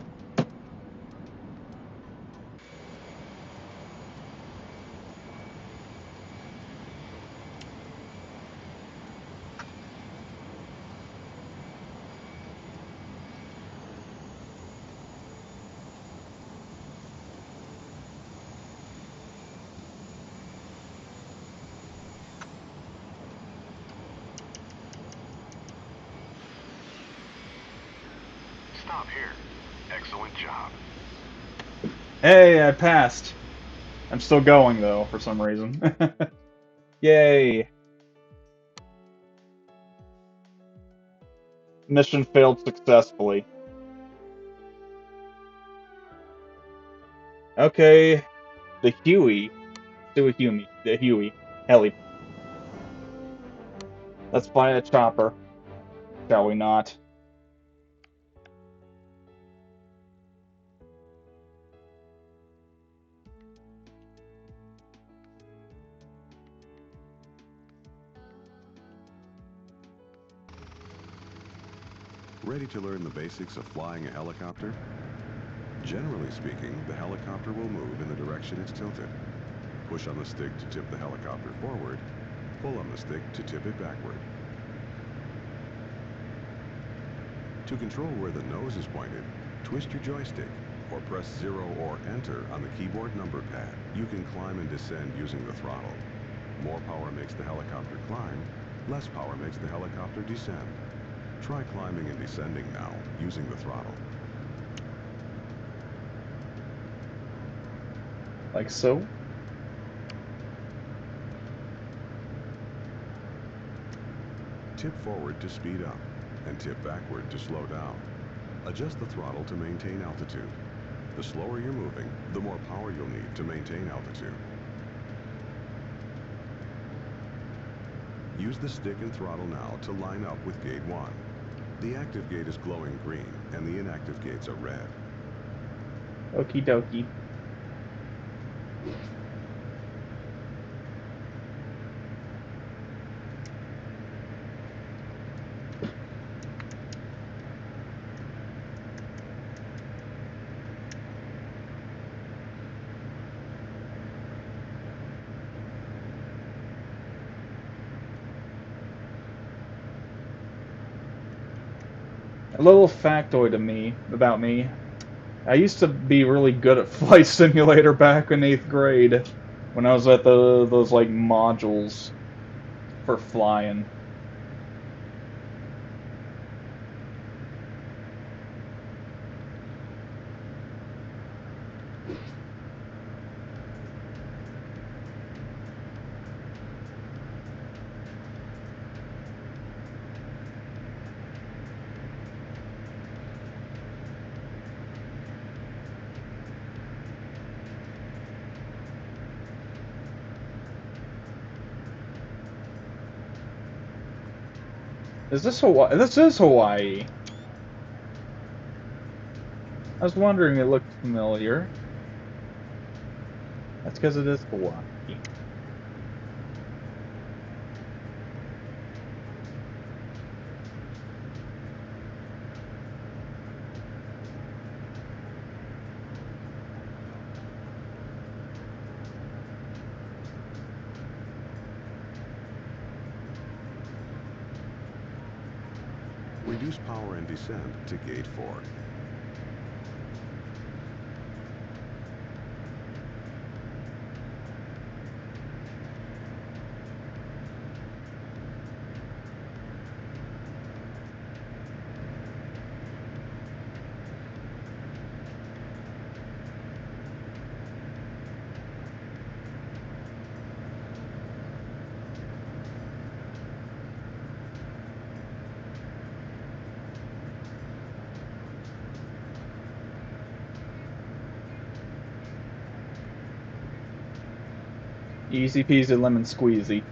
Stop here. Excellent job. Hey, I passed. I'm still going, though, for some reason. Yay. Mission failed successfully. Okay, the Huey. Do a Huey. The Huey. Heli. Let's fly a chopper. Shall we not? Ready to learn the basics of flying a helicopter? Generally speaking, the helicopter will move in the direction it's tilted. push on the stick to tip the helicopter forward, pull on the stick to tip it backward. To control where the nose is pointed, twist your joystick or press 0 or Enter on the keyboard number pad. You can climb and descend using the throttle. More power makes the helicopter climb, less power makes the helicopter descend. Try climbing and descending now using the throttle. Like so. Tip forward to speed up and tip backward to slow down. Adjust the throttle to maintain altitude. The slower you're moving, the more power you'll need to maintain altitude. Use the stick and throttle now to line up with gate 1. The active gate is glowing green and the inactive gates are red. Okie dokie. A little factoid about me. I used to be really good at Flight Simulator back in 8th grade when I was at those like modules for flying. Is this Hawaii? This is Hawaii. I was wondering, it looked familiar. That's because it is Hawaii. Reduce power and descend to gate 4. Easy peasy lemon squeezy.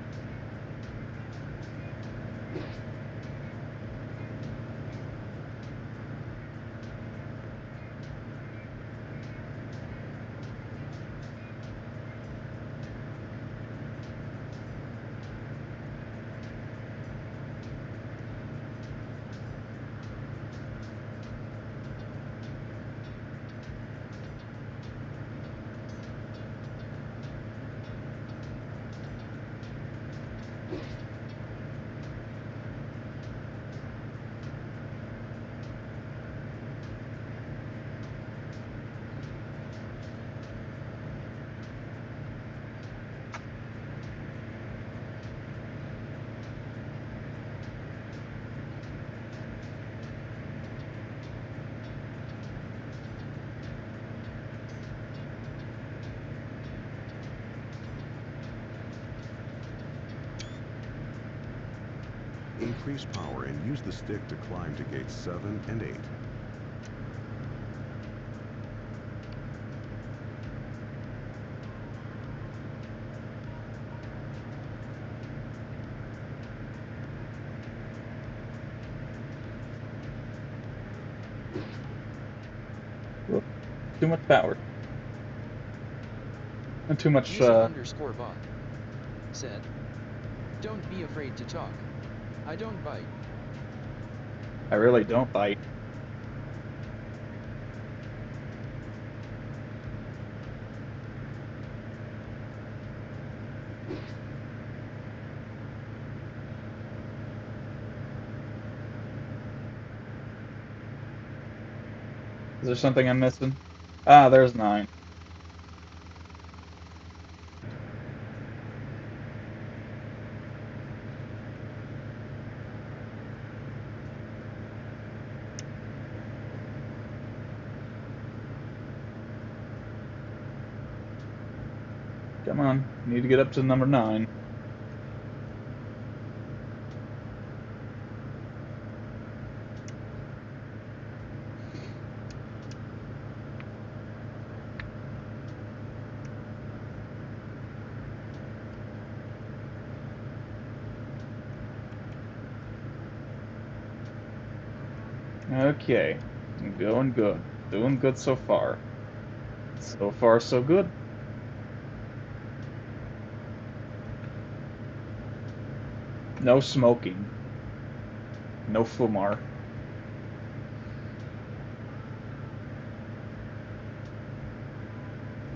Increase power and use the stick to climb to gates 7 and 8. Too much power. And too much, User _bot said, "Don't be afraid to talk. I don't bite." I really don't bite. Is there something I'm missing? Ah, there's 9. Come on, need to get up to number 9. Okay, I'm going good. Doing good so far. So far, so good. No smoking. No fumar.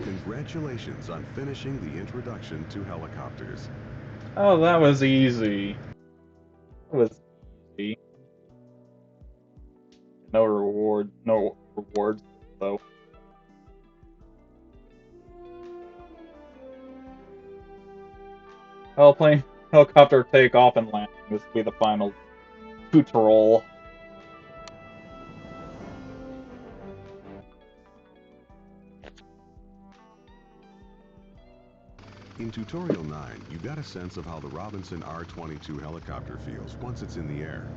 Congratulations on finishing the introduction to helicopters. Oh, that was easy. That was easy. No rewards, though. Plane helicopter takeoff and landing. This will be the final tutorial. In Tutorial 9, you got a sense of how the Robinson R-22 helicopter feels once it's in the air.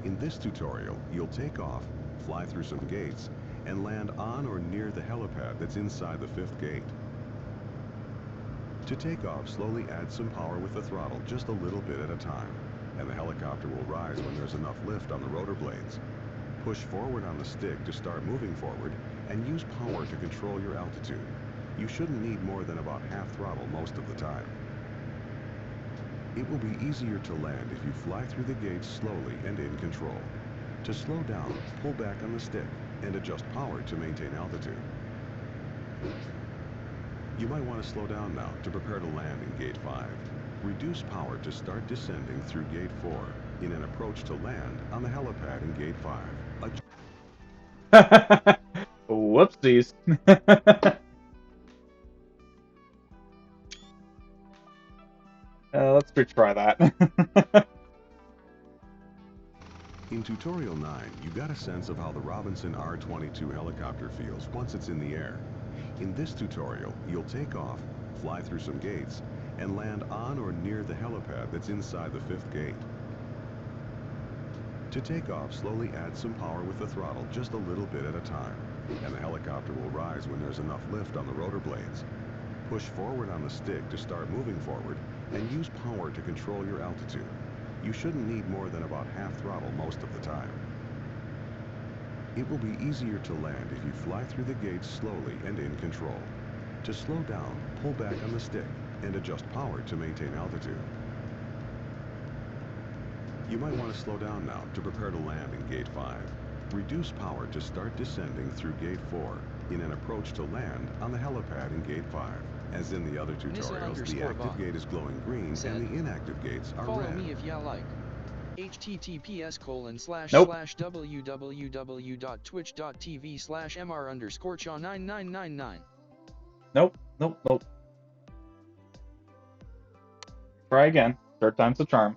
In this tutorial, you'll take off, fly through some gates, and land on or near the helipad that's inside the 5th gate. To take off, slowly add some power with the throttle just a little bit at a time, and the helicopter will rise when there's enough lift on the rotor blades. Push forward on the stick to start moving forward, and use power to control your altitude. You shouldn't need more than about half throttle most of the time. It will be easier to land if you fly through the gates slowly and in control. To slow down, pull back on the stick and adjust power to maintain altitude. You might want to slow down now to prepare to land in Gate 5. Reduce power to start descending through Gate 4 in an approach to land on the helipad in Gate 5. Whoopsies. Let's retry that. In Tutorial 9, you got a sense of how the Robinson R-22 helicopter feels once it's in the air. In this tutorial, you'll take off, fly through some gates, and land on or near the helipad that's inside the 5th gate. To take off, slowly add some power with the throttle just a little bit at a time, and the helicopter will rise when there's enough lift on the rotor blades. Push forward on the stick to start moving forward, and use power to control your altitude. You shouldn't need more than about half throttle most of the time. It will be easier to land if you fly through the gates slowly and in control. To slow down, pull back on the stick and adjust power to maintain altitude. You might want to slow down now to prepare to land in Gate 5. Reduce power to start descending through Gate 4 in an approach to land on the helipad in Gate 5. As in the other tutorials, the active gate is glowing green and the inactive gates are Follow red. me if ya like. https://www.twitch.tv/mr_chaw9999. Nope. Try again. Third time's the charm.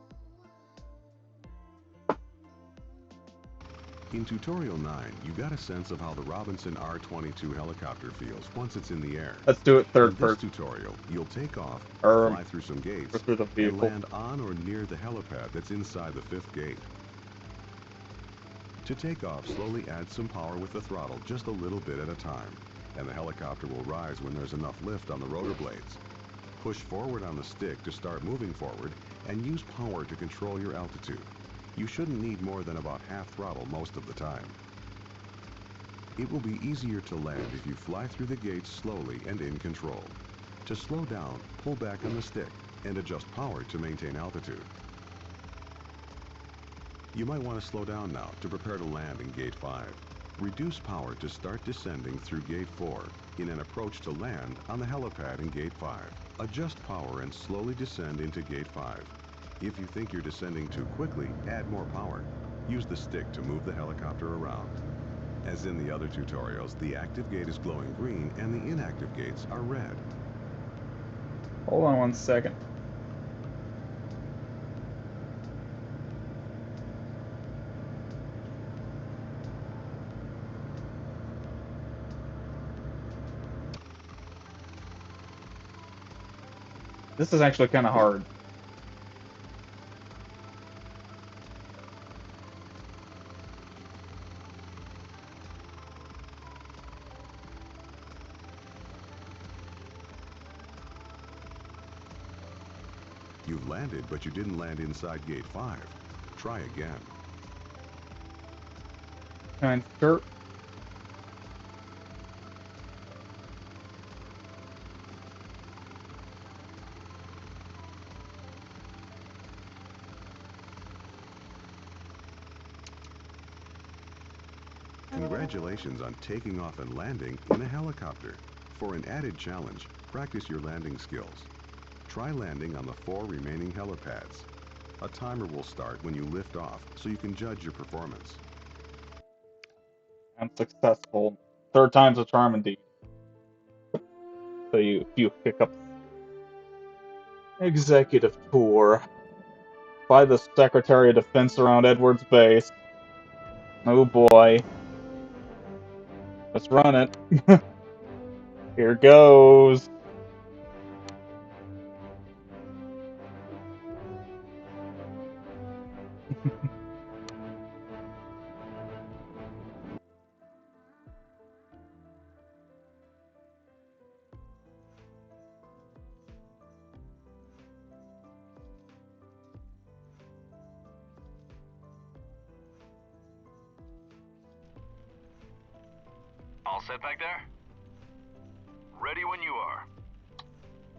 In Tutorial 9, you got a sense of how the Robinson R-22 helicopter feels once it's in the air. Let's do it third In this person. tutorial, you'll take off, Or fly through some gates, through the and vehicle. land on or near the helipad that's inside the 5th gate. To take off, slowly add some power with the throttle just a little bit at a time, and the helicopter will rise when there's enough lift on the rotor blades. Push forward on the stick to start moving forward, and use power to control your altitude. You shouldn't need more than about half throttle most of the time. It will be easier to land if you fly through the gates slowly and in control. To slow down, pull back on the stick and adjust power to maintain altitude. You might want to slow down now to prepare to land in Gate 5. Reduce power to start descending through Gate 4 in an approach to land on the helipad in Gate 5. Adjust power and slowly descend into Gate 5. If you think you're descending too quickly, add more power. Use the stick to move the helicopter around. As in the other tutorials, the active gate is glowing green and the inactive gates are red. Hold on 1 second. This is actually kind of hard. You've landed, but you didn't land inside gate 5. Try again. And sure. Congratulations on taking off and landing in a helicopter. For an added challenge, practice your landing skills. Try landing on the 4 remaining helipads. A timer will start when you lift off, so you can judge your performance. I'm successful. 3rd time's a charm indeed. So you pick up executive tour by the Secretary of Defense around Edwards Base. Oh boy. Let's run it. Here goes. All set back there? Ready when you are.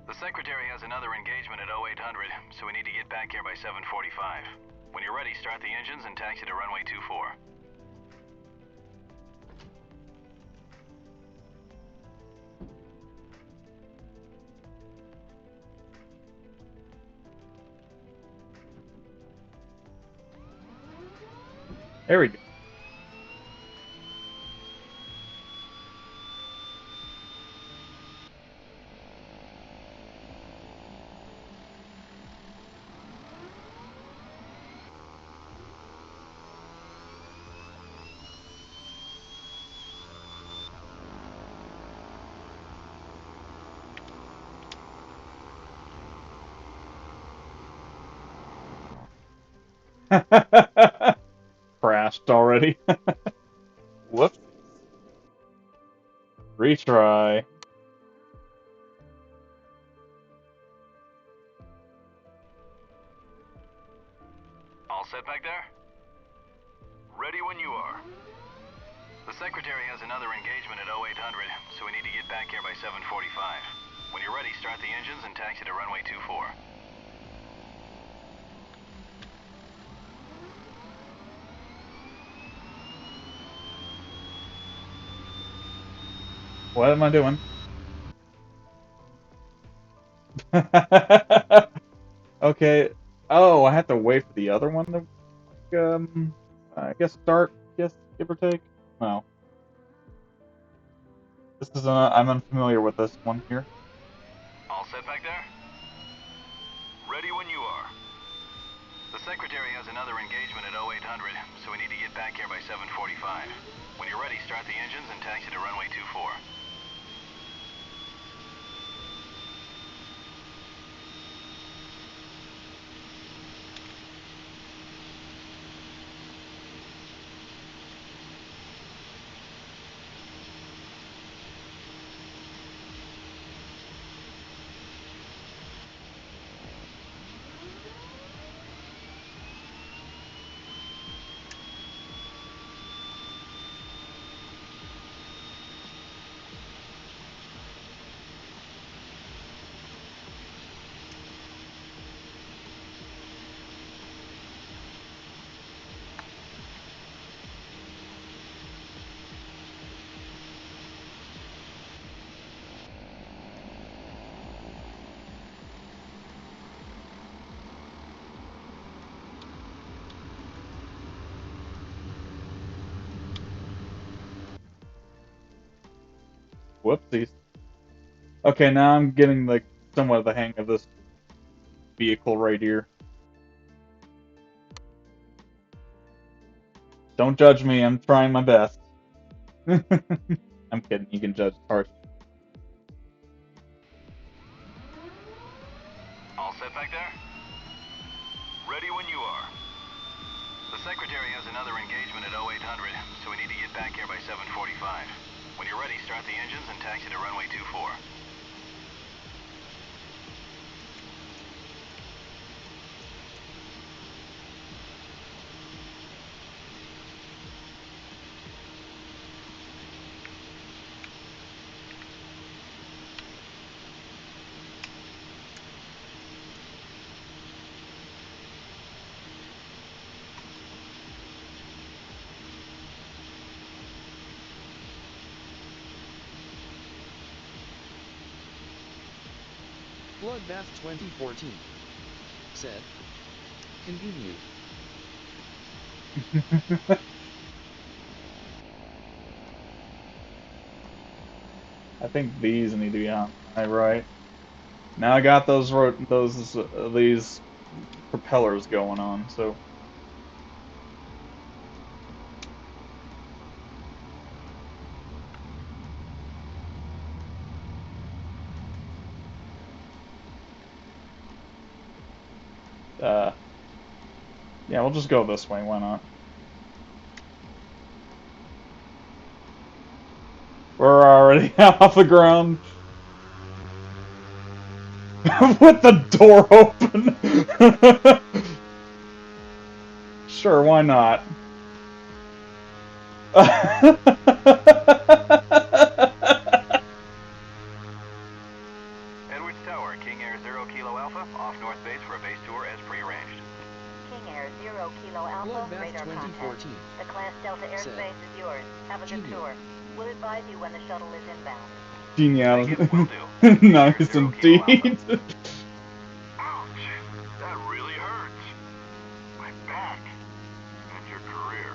The Secretary has another engagement at 0800, so we need to get back here by 7:45. When you're ready, start the engines and taxi to runway 24. There we go. Crashed already. Whoops. Retry. All set back there? Ready when you are. The Secretary has another engagement at 0800, so we need to get back here by 7:45. When you're ready, start the engines and taxi to runway 24. What am I doing? Okay. Oh, I have to wait for the other one to, I guess start, give or take. No. This is, I'm unfamiliar with this one here. All set back there? Ready when you are. The Secretary has another engagement at 0800, so we need to get back here by 7:45. When you're ready, start the engines and taxi to runway 24. Whoopsies. Okay, now I'm getting like somewhat of the hang of this vehicle right here. Don't judge me, I'm trying my best. I'm kidding, you can judge harsh. All set back there? Ready when you are. The Secretary has another engagement at 0800, so we need to get back here by 7:45. When you're ready, start the engines and taxi to runway 24. Bloodbath 2014. Said. Continued. I think these need to be on. Right. Now I got these propellers going on, so. Yeah, we'll just go this way, why not? We're already off the ground. With the door open. Sure, why not? Edwards Tower, King Air 0 Kilo Alpha, off North Base for a base tour as prearranged. King Air 0 Kilo Alpha, Bloodbath radar 2014. contact. The Class Delta airspace is yours. Have a good Genial. tour. We'll advise you when the shuttle is inbound. Genial. Thank you, will do. Nice Zero Kilo indeed. Ouch! That really hurts. My back. And your career.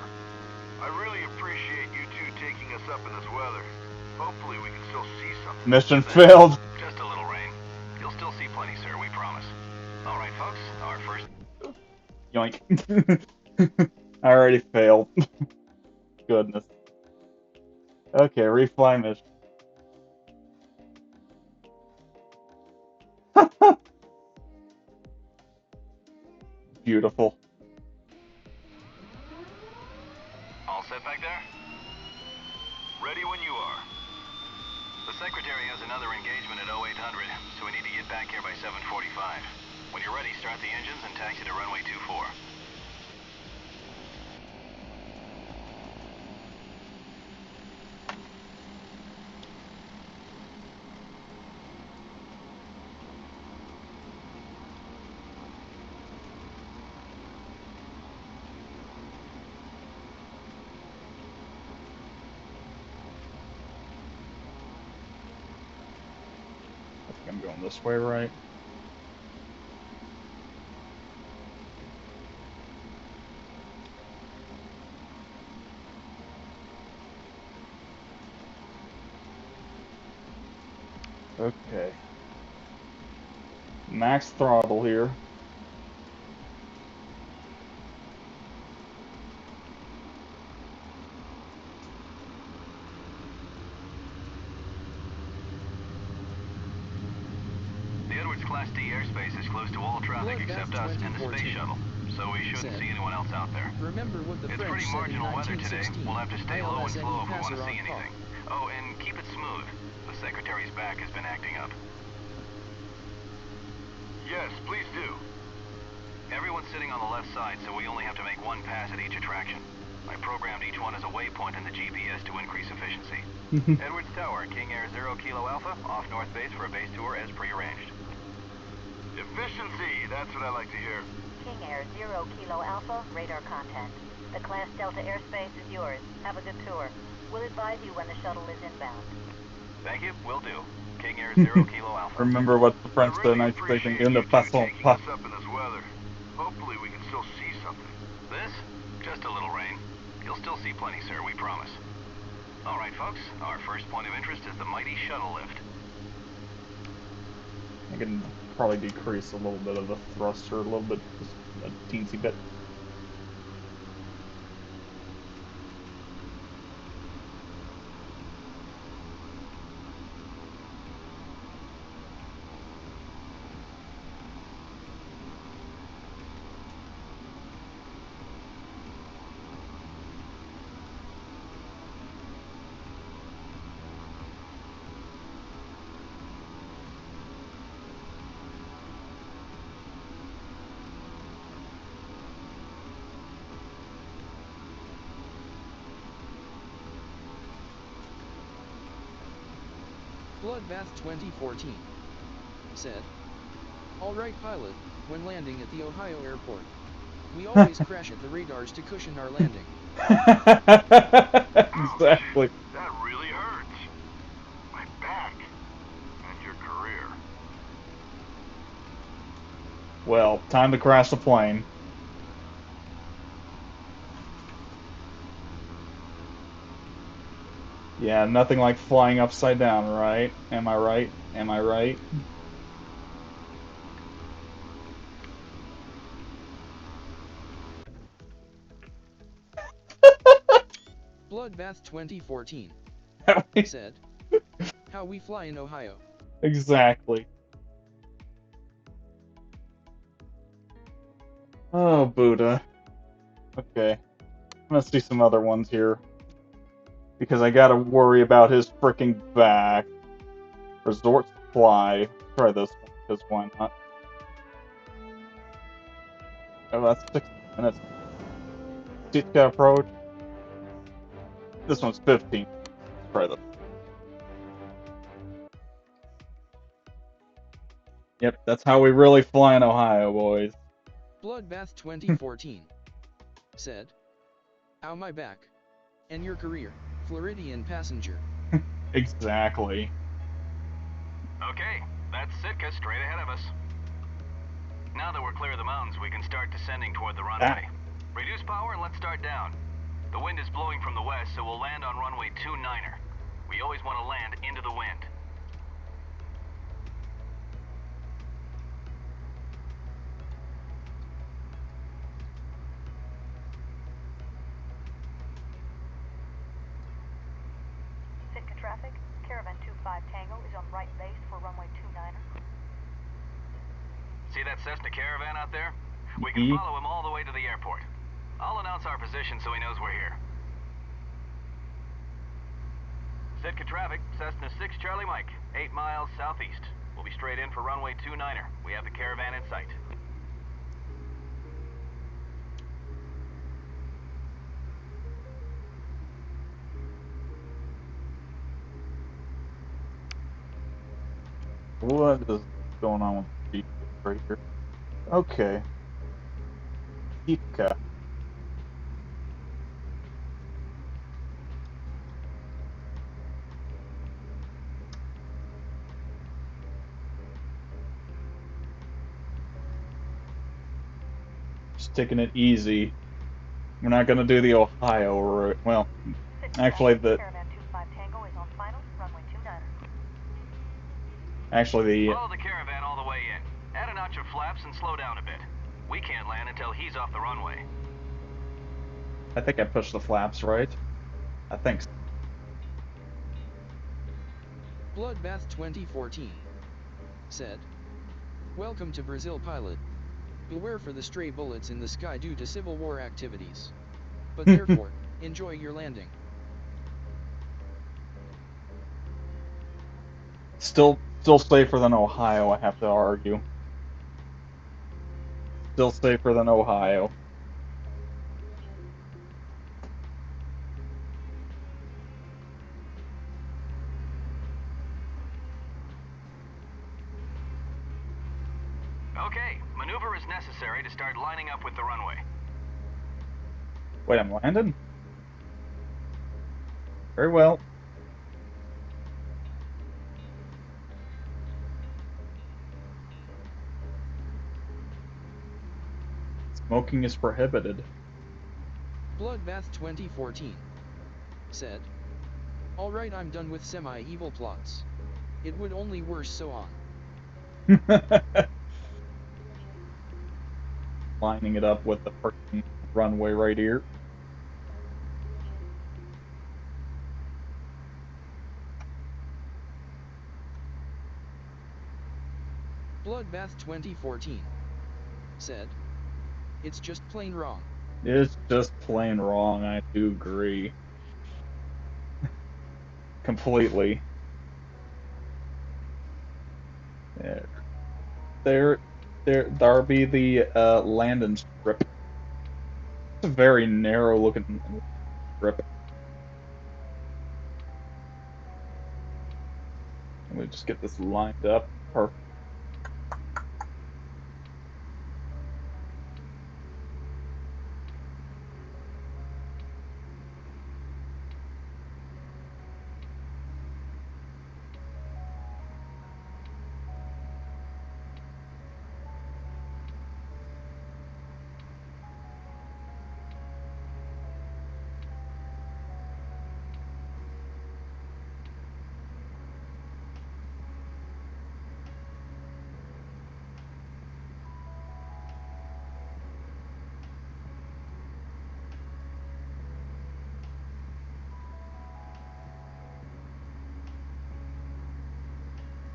I really appreciate you two taking us up in this weather. Hopefully we can still see something. Mission failed. Just a little rain. You'll still see plenty, sir, we promise. Alright, folks, our first... Yoink. I already failed. Goodness. Okay, refly mission. Beautiful. All set back there? Ready when you are. The Secretary has another engagement at 0800, so we need to get back here by 7:45. When you're ready, start the engines and taxi to runway 24. I think I'm going this way, right? Okay. Max throttle here. The Edwards Class D airspace is close to all traffic except us and the space shuttle, so we shouldn't see anyone else out there. Remember what the It's French pretty said in marginal weather today. 1916. We'll have to stay low and ILS slow if we want to passer see en pas. anything. Oh, and keep it smooth. The Secretary's back has been acting up. Yes, please do. Everyone's sitting on the left side, so we only have to make one pass at each attraction. I programmed each one as a waypoint in the GPS to increase efficiency. Edwards Tower, King Air 0 Kilo Alpha, off North Base for a base tour as prearranged. Efficiency, that's what I like to hear. King Air 0 Kilo Alpha, radar contact. The Class Delta airspace is yours. Have a good tour. We'll advise you when the shuttle is inbound. Thank you, will do. King Air 0 Kilo Alpha. Remember what the French said in really 1916. appreciate In you the two façon taking pas. us up in this weather. Hopefully we can still see something. This? Just a little rain. You'll still see plenty, sir, we promise. Alright, folks, our first point of interest is the mighty shuttle lift. I can probably decrease a little bit of the thruster, a little bit, just a teensy bit. Bloodbath 2014 said, "Alright pilot, when landing at the Ohio airport, we always crash at the radars to cushion our landing." Exactly. That really hurts. My back. And your career. Well, time to crash the plane. Yeah, nothing like flying upside down, right? Am I right? Am I right? Bloodbath 2014 said, "How we fly in Ohio." Exactly. Oh, Buddha. Okay. Let's do some other ones here. Because I gotta worry about his freaking back. Resort Supply. Try this one, because why not? Oh, that's 6 minutes. Sitka approach. This one's 15. Let's try this. Yep, that's how we really fly in Ohio, boys. Bloodbath 2014 said, "Ow my back. And your career, Floridian passenger." Exactly. Okay, that's Sitka straight ahead of us. Now that we're clear of the mountains, we can start descending toward the runway. Reduce power and let's start down. The wind is blowing from the west, so we'll land on runway 29er. We always want to land into the wind. Sitka traffic, Caravan 25 Tango is on right base for runway 29er. See that Cessna Caravan out there? We can follow him all the way to the airport. I'll announce our position so he knows we're here. Sitka traffic, Cessna 6 Charlie Mike, 8 miles southeast. We'll be straight in for runway 29er. We have the Caravan in sight. What is going on with the right here? Okay. Sitka. Just taking it easy. We're not gonna do the Ohio route. Well, actually the Caravan 25 Tango is on final, runway 29er. Follow the Caravan all the way in. Add a notch of flaps and slow down a bit. We can't land until he's off the runway. I think I pushed the flaps right. I think so. Bloodbath 2014 said, "Welcome to Brazil pilot. Beware for the stray bullets in the sky due to Civil War activities. But therefore, enjoy your landing." Still safer than Ohio, I have to argue. Still safer than Ohio. Okay, maneuver is necessary to start lining up with the runway. Wait, I'm landing? Very well. Smoking is prohibited. Bloodbath 2014 said, Alright, I'm done with semi-evil plots. It would only worse so on. Lining it up with the freaking runway right here. Bloodbath 2014 said, "It's just plain wrong." It's just plain wrong, I do agree. Completely. There be the landing strip. It's a very narrow looking strip. Let me just get this lined up. Perfect.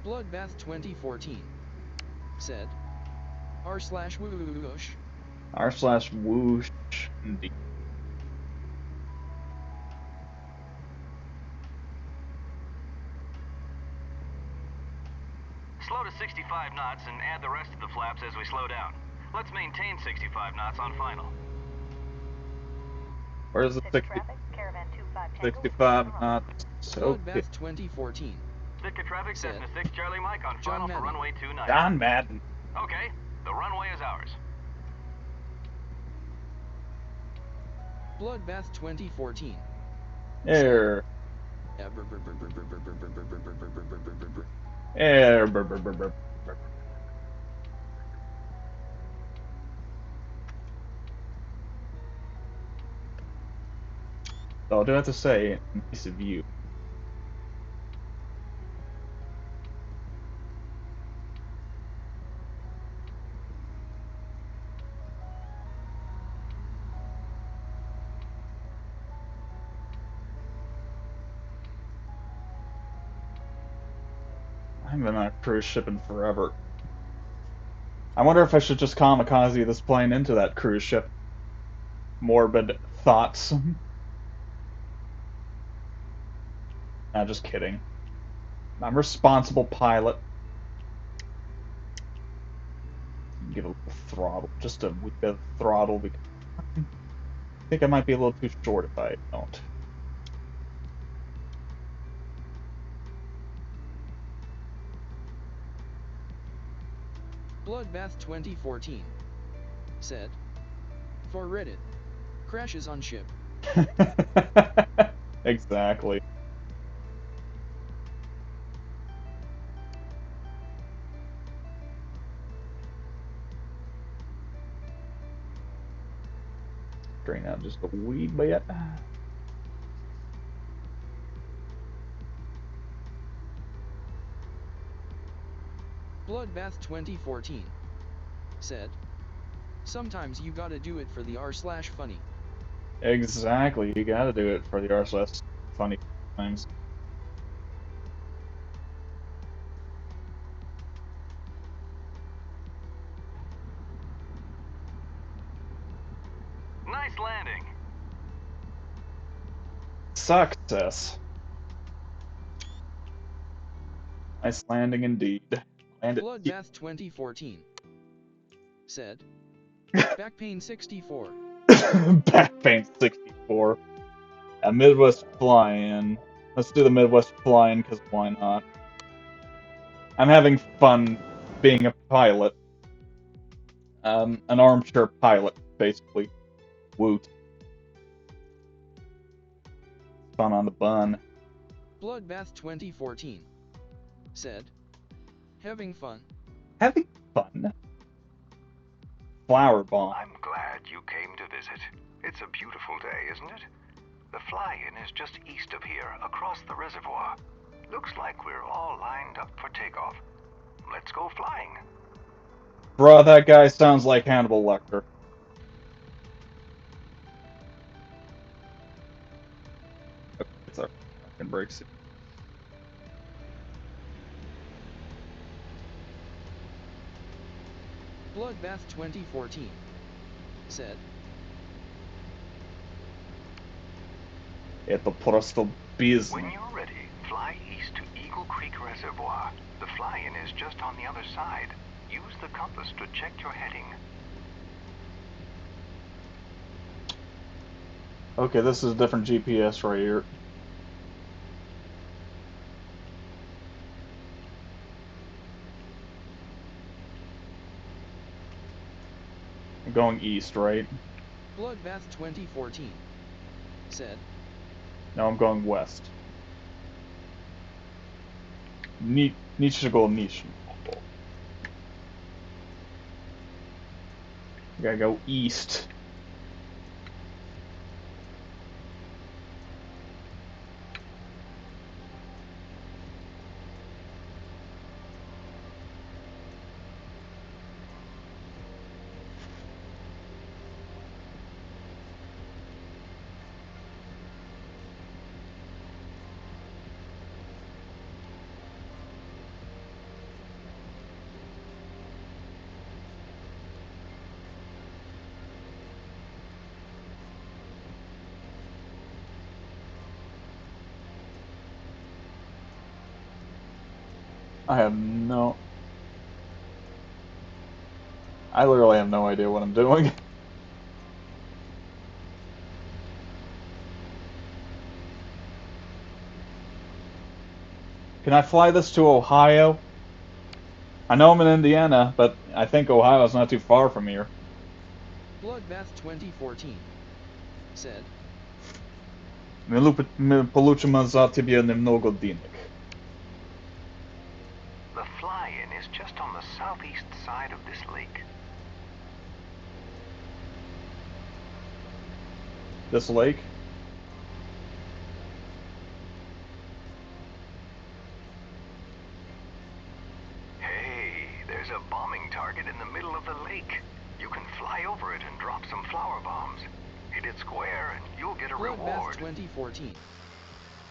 Bloodbath 2014 said, r/whoosh. r/whoosh indeed. Slow to 65 knots and add the rest of the flaps as we slow down. Let's maintain 65 knots on final. Where's the 65 knots? Okay. Bloodbath 2014 Sitka traffic, said, Cessna 6 Charlie Mike on John final for Madden. runway 29. John Madden. Okay, the runway is ours. Bloodbath 2014 Air. Air. So I do have to say, nice of you. I haven't been on a cruise ship in forever. I wonder if I should just kamikaze this plane into that cruise ship. Morbid thoughts. Nah, just kidding. I'm a responsible pilot. Give a little throttle, just a wee bit of throttle, because I think I might be a little too short if I don't. Bloodbath 2014 said, "For Reddit, crashes on ship." Exactly. Drain out just a wee bit. Bloodbath 2014 said, "Sometimes you gotta do it for the r/funny." Exactly, you gotta do it for the RSS funny times. Nice landing. Success. Nice landing indeed. Landed. Bloodbath 2014 said, "Back pain 64." Back pain 64. A Midwest fly-in. Let's do the Midwest fly-in, because why not? I'm having fun being a pilot. An armchair pilot, basically. Woot. Fun on the bun. Bloodbath 2014 said, "Having fun." Having fun. Flower bomb. I'm glad you came to visit. It's a beautiful day, isn't it? The fly-in is just east of here, across the reservoir. Looks like we're all lined up for takeoff. Let's go flying. Bruh, that guy sounds like Hannibal Lecter. Okay, it's our fucking break suit. Bloodbath 2014 said, Это просто бизнес. When you're ready, fly east to Eagle Creek Reservoir. The fly-in is just on the other side. Use the compass to check your heading. Okay, this is a different GPS right here. I'm going east, right? Bloodbath 2014 said, Now I'm going west. Nichigo Nishi. I gotta go east. I literally have no idea what I'm doing. Can I fly this to Ohio? I know I'm in Indiana, but I think Ohio's not too far from here. Bloodbath 2014 said, Мы получим за тебя немного денег. The fly-in is just on the southeast side of this lake. This lake? Hey, there's a bombing target in the middle of the lake. You can fly over it and drop some flower bombs. Hit it square and you'll get a Bloodbath reward. 2014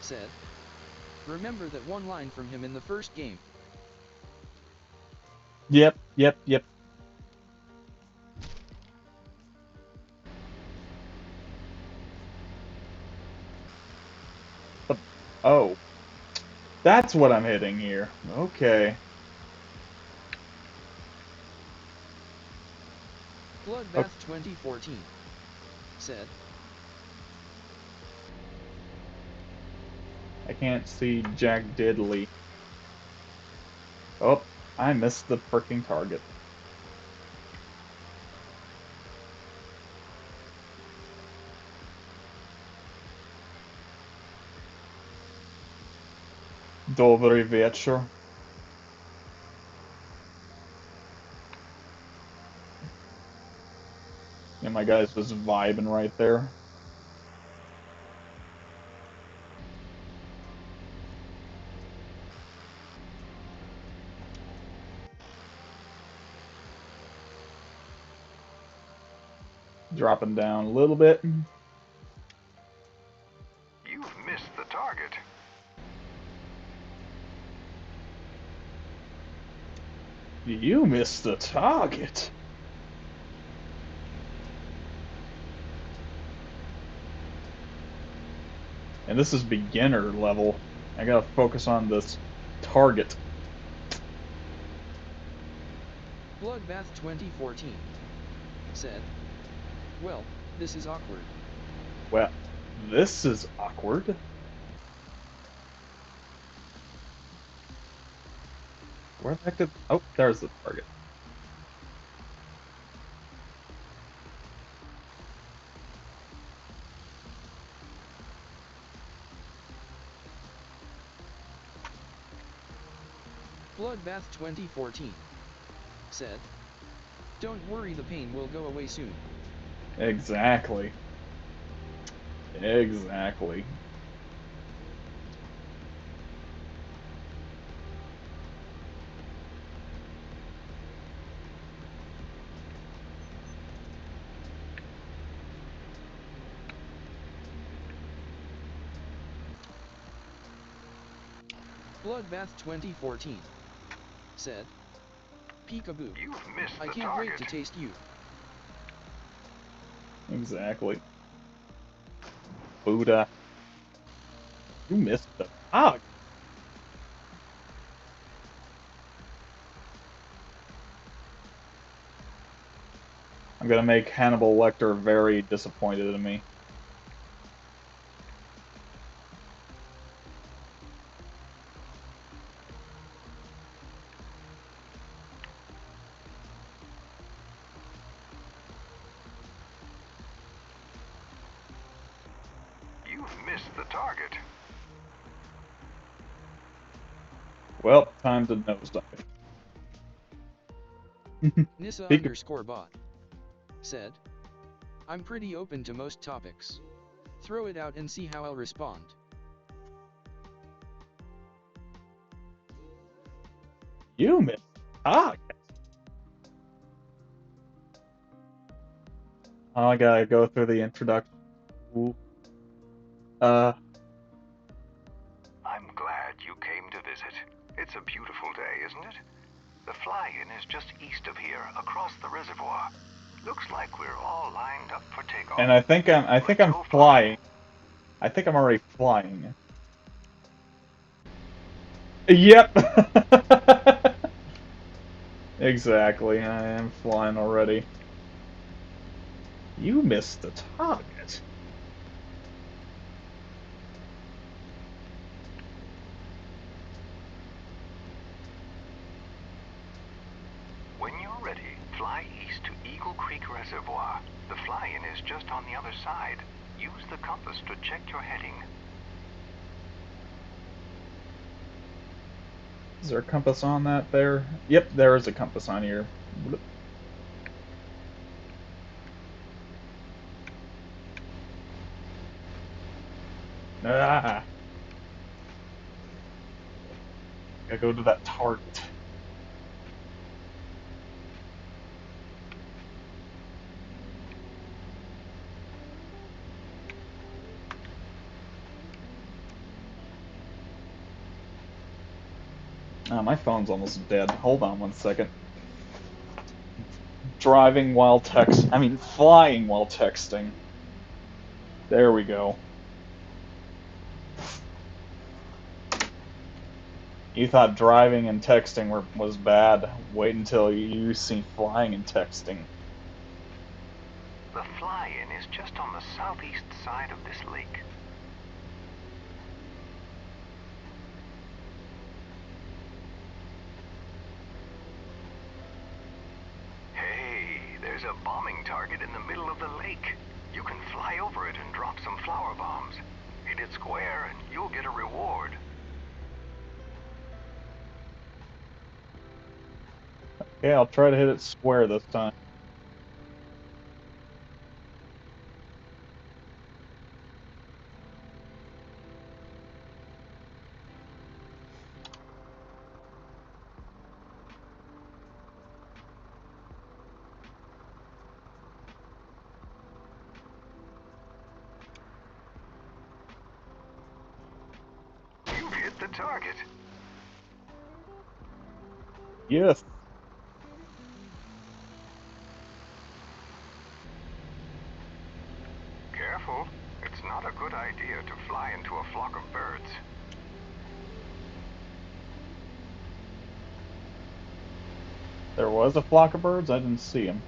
said, remember that one line from him in the first game. Yep. Oh. That's what I'm hitting here. Okay. Bloodbath 2014 said, I can't see Jack Diddley. Oh, I missed the freaking target. Dobry wieczór. Yeah, my guy's just vibing right there. Dropping down a little bit. You've missed the target. You missed the target. And this is beginner level. I gotta focus on this target. Bloodbath 2014 said, well, this is awkward. Well, this is awkward. Where the heck did... Oh, there's the target. Bloodbath 2014 said, don't worry, the pain will go away soon. Exactly. Exactly. Bloodbath 2014 said, "Peekaboo, You've missed I the can't wait target. to taste you." Exactly. Buddha. You missed the target. I'm gonna make Hannibal Lecter very disappointed in me. You've missed the target. Well, time to nosedive. Nissa Peek- _bot said, "I'm pretty open to most topics. Throw it out and see how I'll respond." You missed the target. Oh, I gotta go through the introduction. Ooh. I'm glad you came to visit. It's a beautiful day, isn't it? The fly-in is just east of here, across the reservoir. Looks like we're all lined up for takeoff. And I think I'm flying. I think I'm already flying. Yep. Exactly. I am flying already. You missed the target. When you're ready, fly east to Eagle Creek Reservoir. The fly-in is just on the other side. Use the compass to check your heading. Is there a compass on that there? Yep, there is a compass on here. Ah. Gotta go to that target. My phone's almost dead. Hold on one second. Flying while texting. There we go. You thought driving and texting was bad. Wait until you see flying and texting. The fly-in is just on the southeast side of this lake. Hey, there's a bombing target in the middle of the lake. You can fly over it and drop some flower bombs. Hit it square and you'll get a reward. Okay, I'll try to hit it square this time. You've hit the target. Yes. Careful. It's not a good idea to fly into a flock of birds. There was a flock of birds? I didn't see them.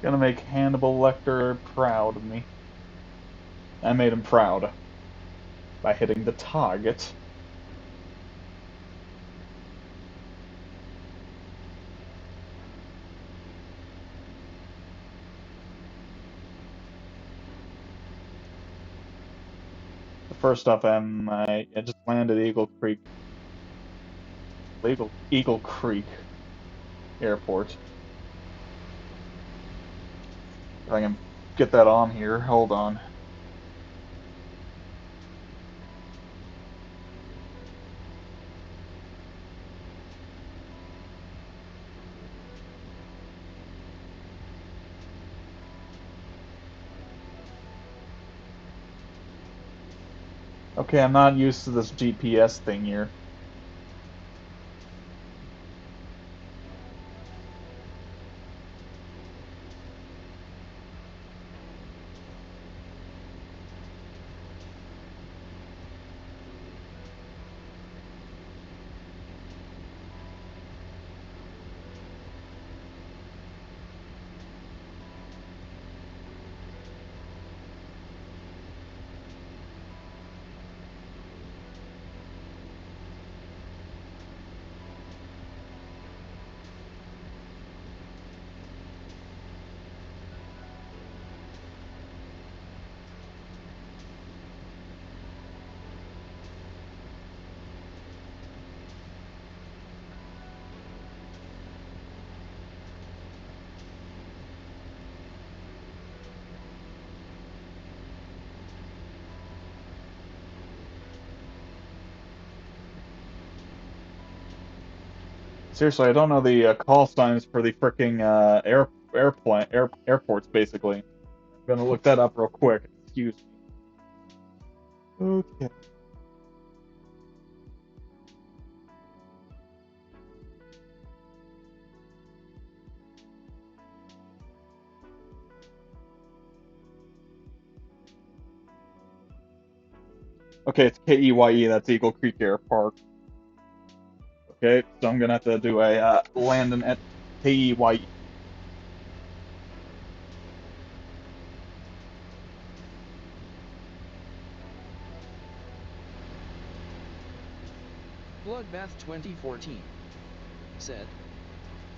Gonna make Hannibal Lecter proud of me. I made him proud by hitting the target. First off, I just landed Eagle Creek Airport. If I can get that on here, hold on. Okay, I'm not used to this GPS thing here. Seriously, I don't know the call signs for the fricking airports, basically. I'm gonna look that up real quick. Excuse me. Okay. Okay, it's Keye, that's Eagle Creek Airport. Okay, so I'm gonna have to do a landing at Keye. Bloodbath 2014 said,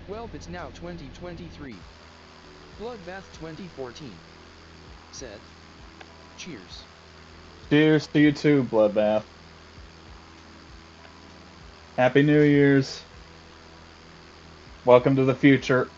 "Welp, it's now 2023. Bloodbath 2014 said, "Cheers." Cheers to you too, Bloodbath. Happy New Year's. Welcome to the future.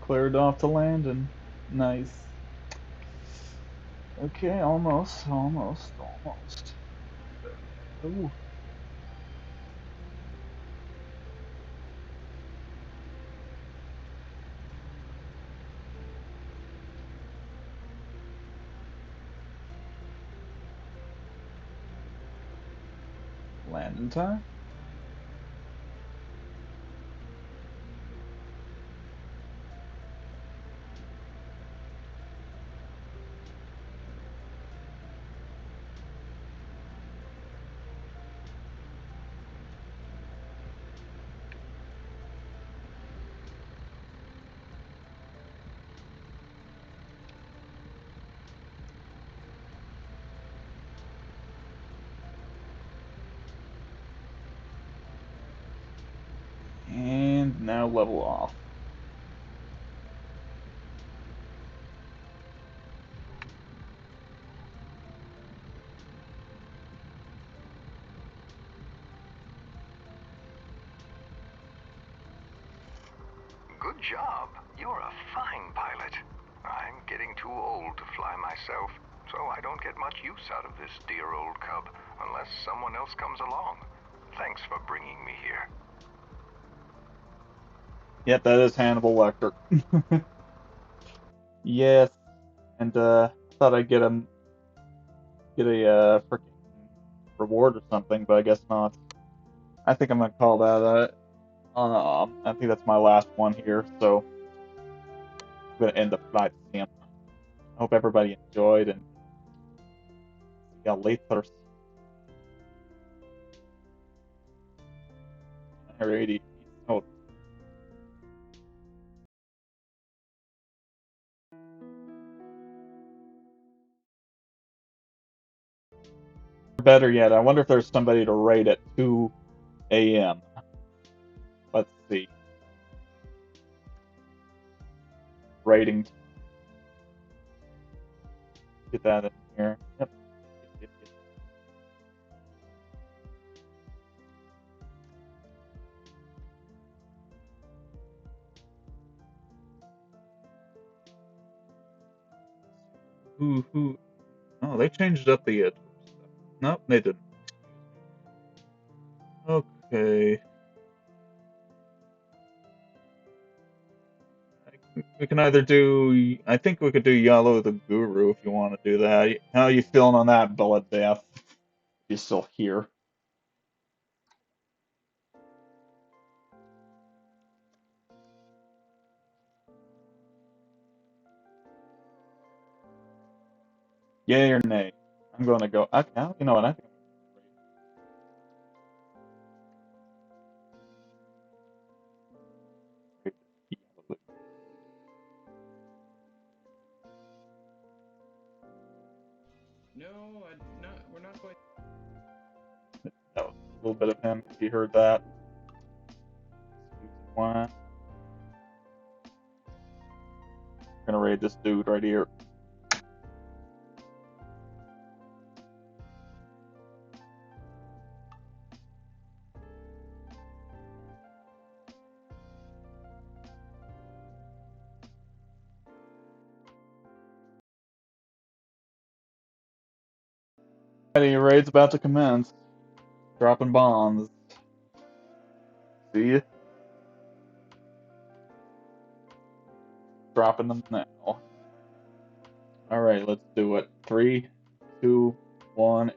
Cleared off to landing. Nice. Okay, almost. Ooh. Landing time. And now level off. Good job. You're a fine pilot. I'm getting too old to fly myself, so I don't get much use out of this dear old cub unless someone else comes along. Thanks for bringing me here. Yep, that is Hannibal Lecter. Yes, and thought I'd get a freaking reward or something, but I guess not. I think I'm gonna call that I think that's my last one here, so I'm gonna end the flight sim. I hope everybody enjoyed, and see y'all later. Alrighty. Oh, better yet, I wonder if there's somebody to raid at 2 a.m. Let's see. Rating. Get that in here. Yep. Yep, yep. Who? Oh, they changed up the stuff. Nope, they didn't. Okay. We can either do. I think we could do Yellow the Guru if you want to do that. How are you feeling on that, Bullet Death? You're still here. Yay or nay? I'm going to go. Okay, you know what? I think. No, we're not quite. That was a little bit of him. If you heard that. Why? I'm gonna raid this dude right here. Alrighty, your raid's about to commence. Dropping bombs. See ya. Dropping them now. Alright, let's do it. 3, 2, 1.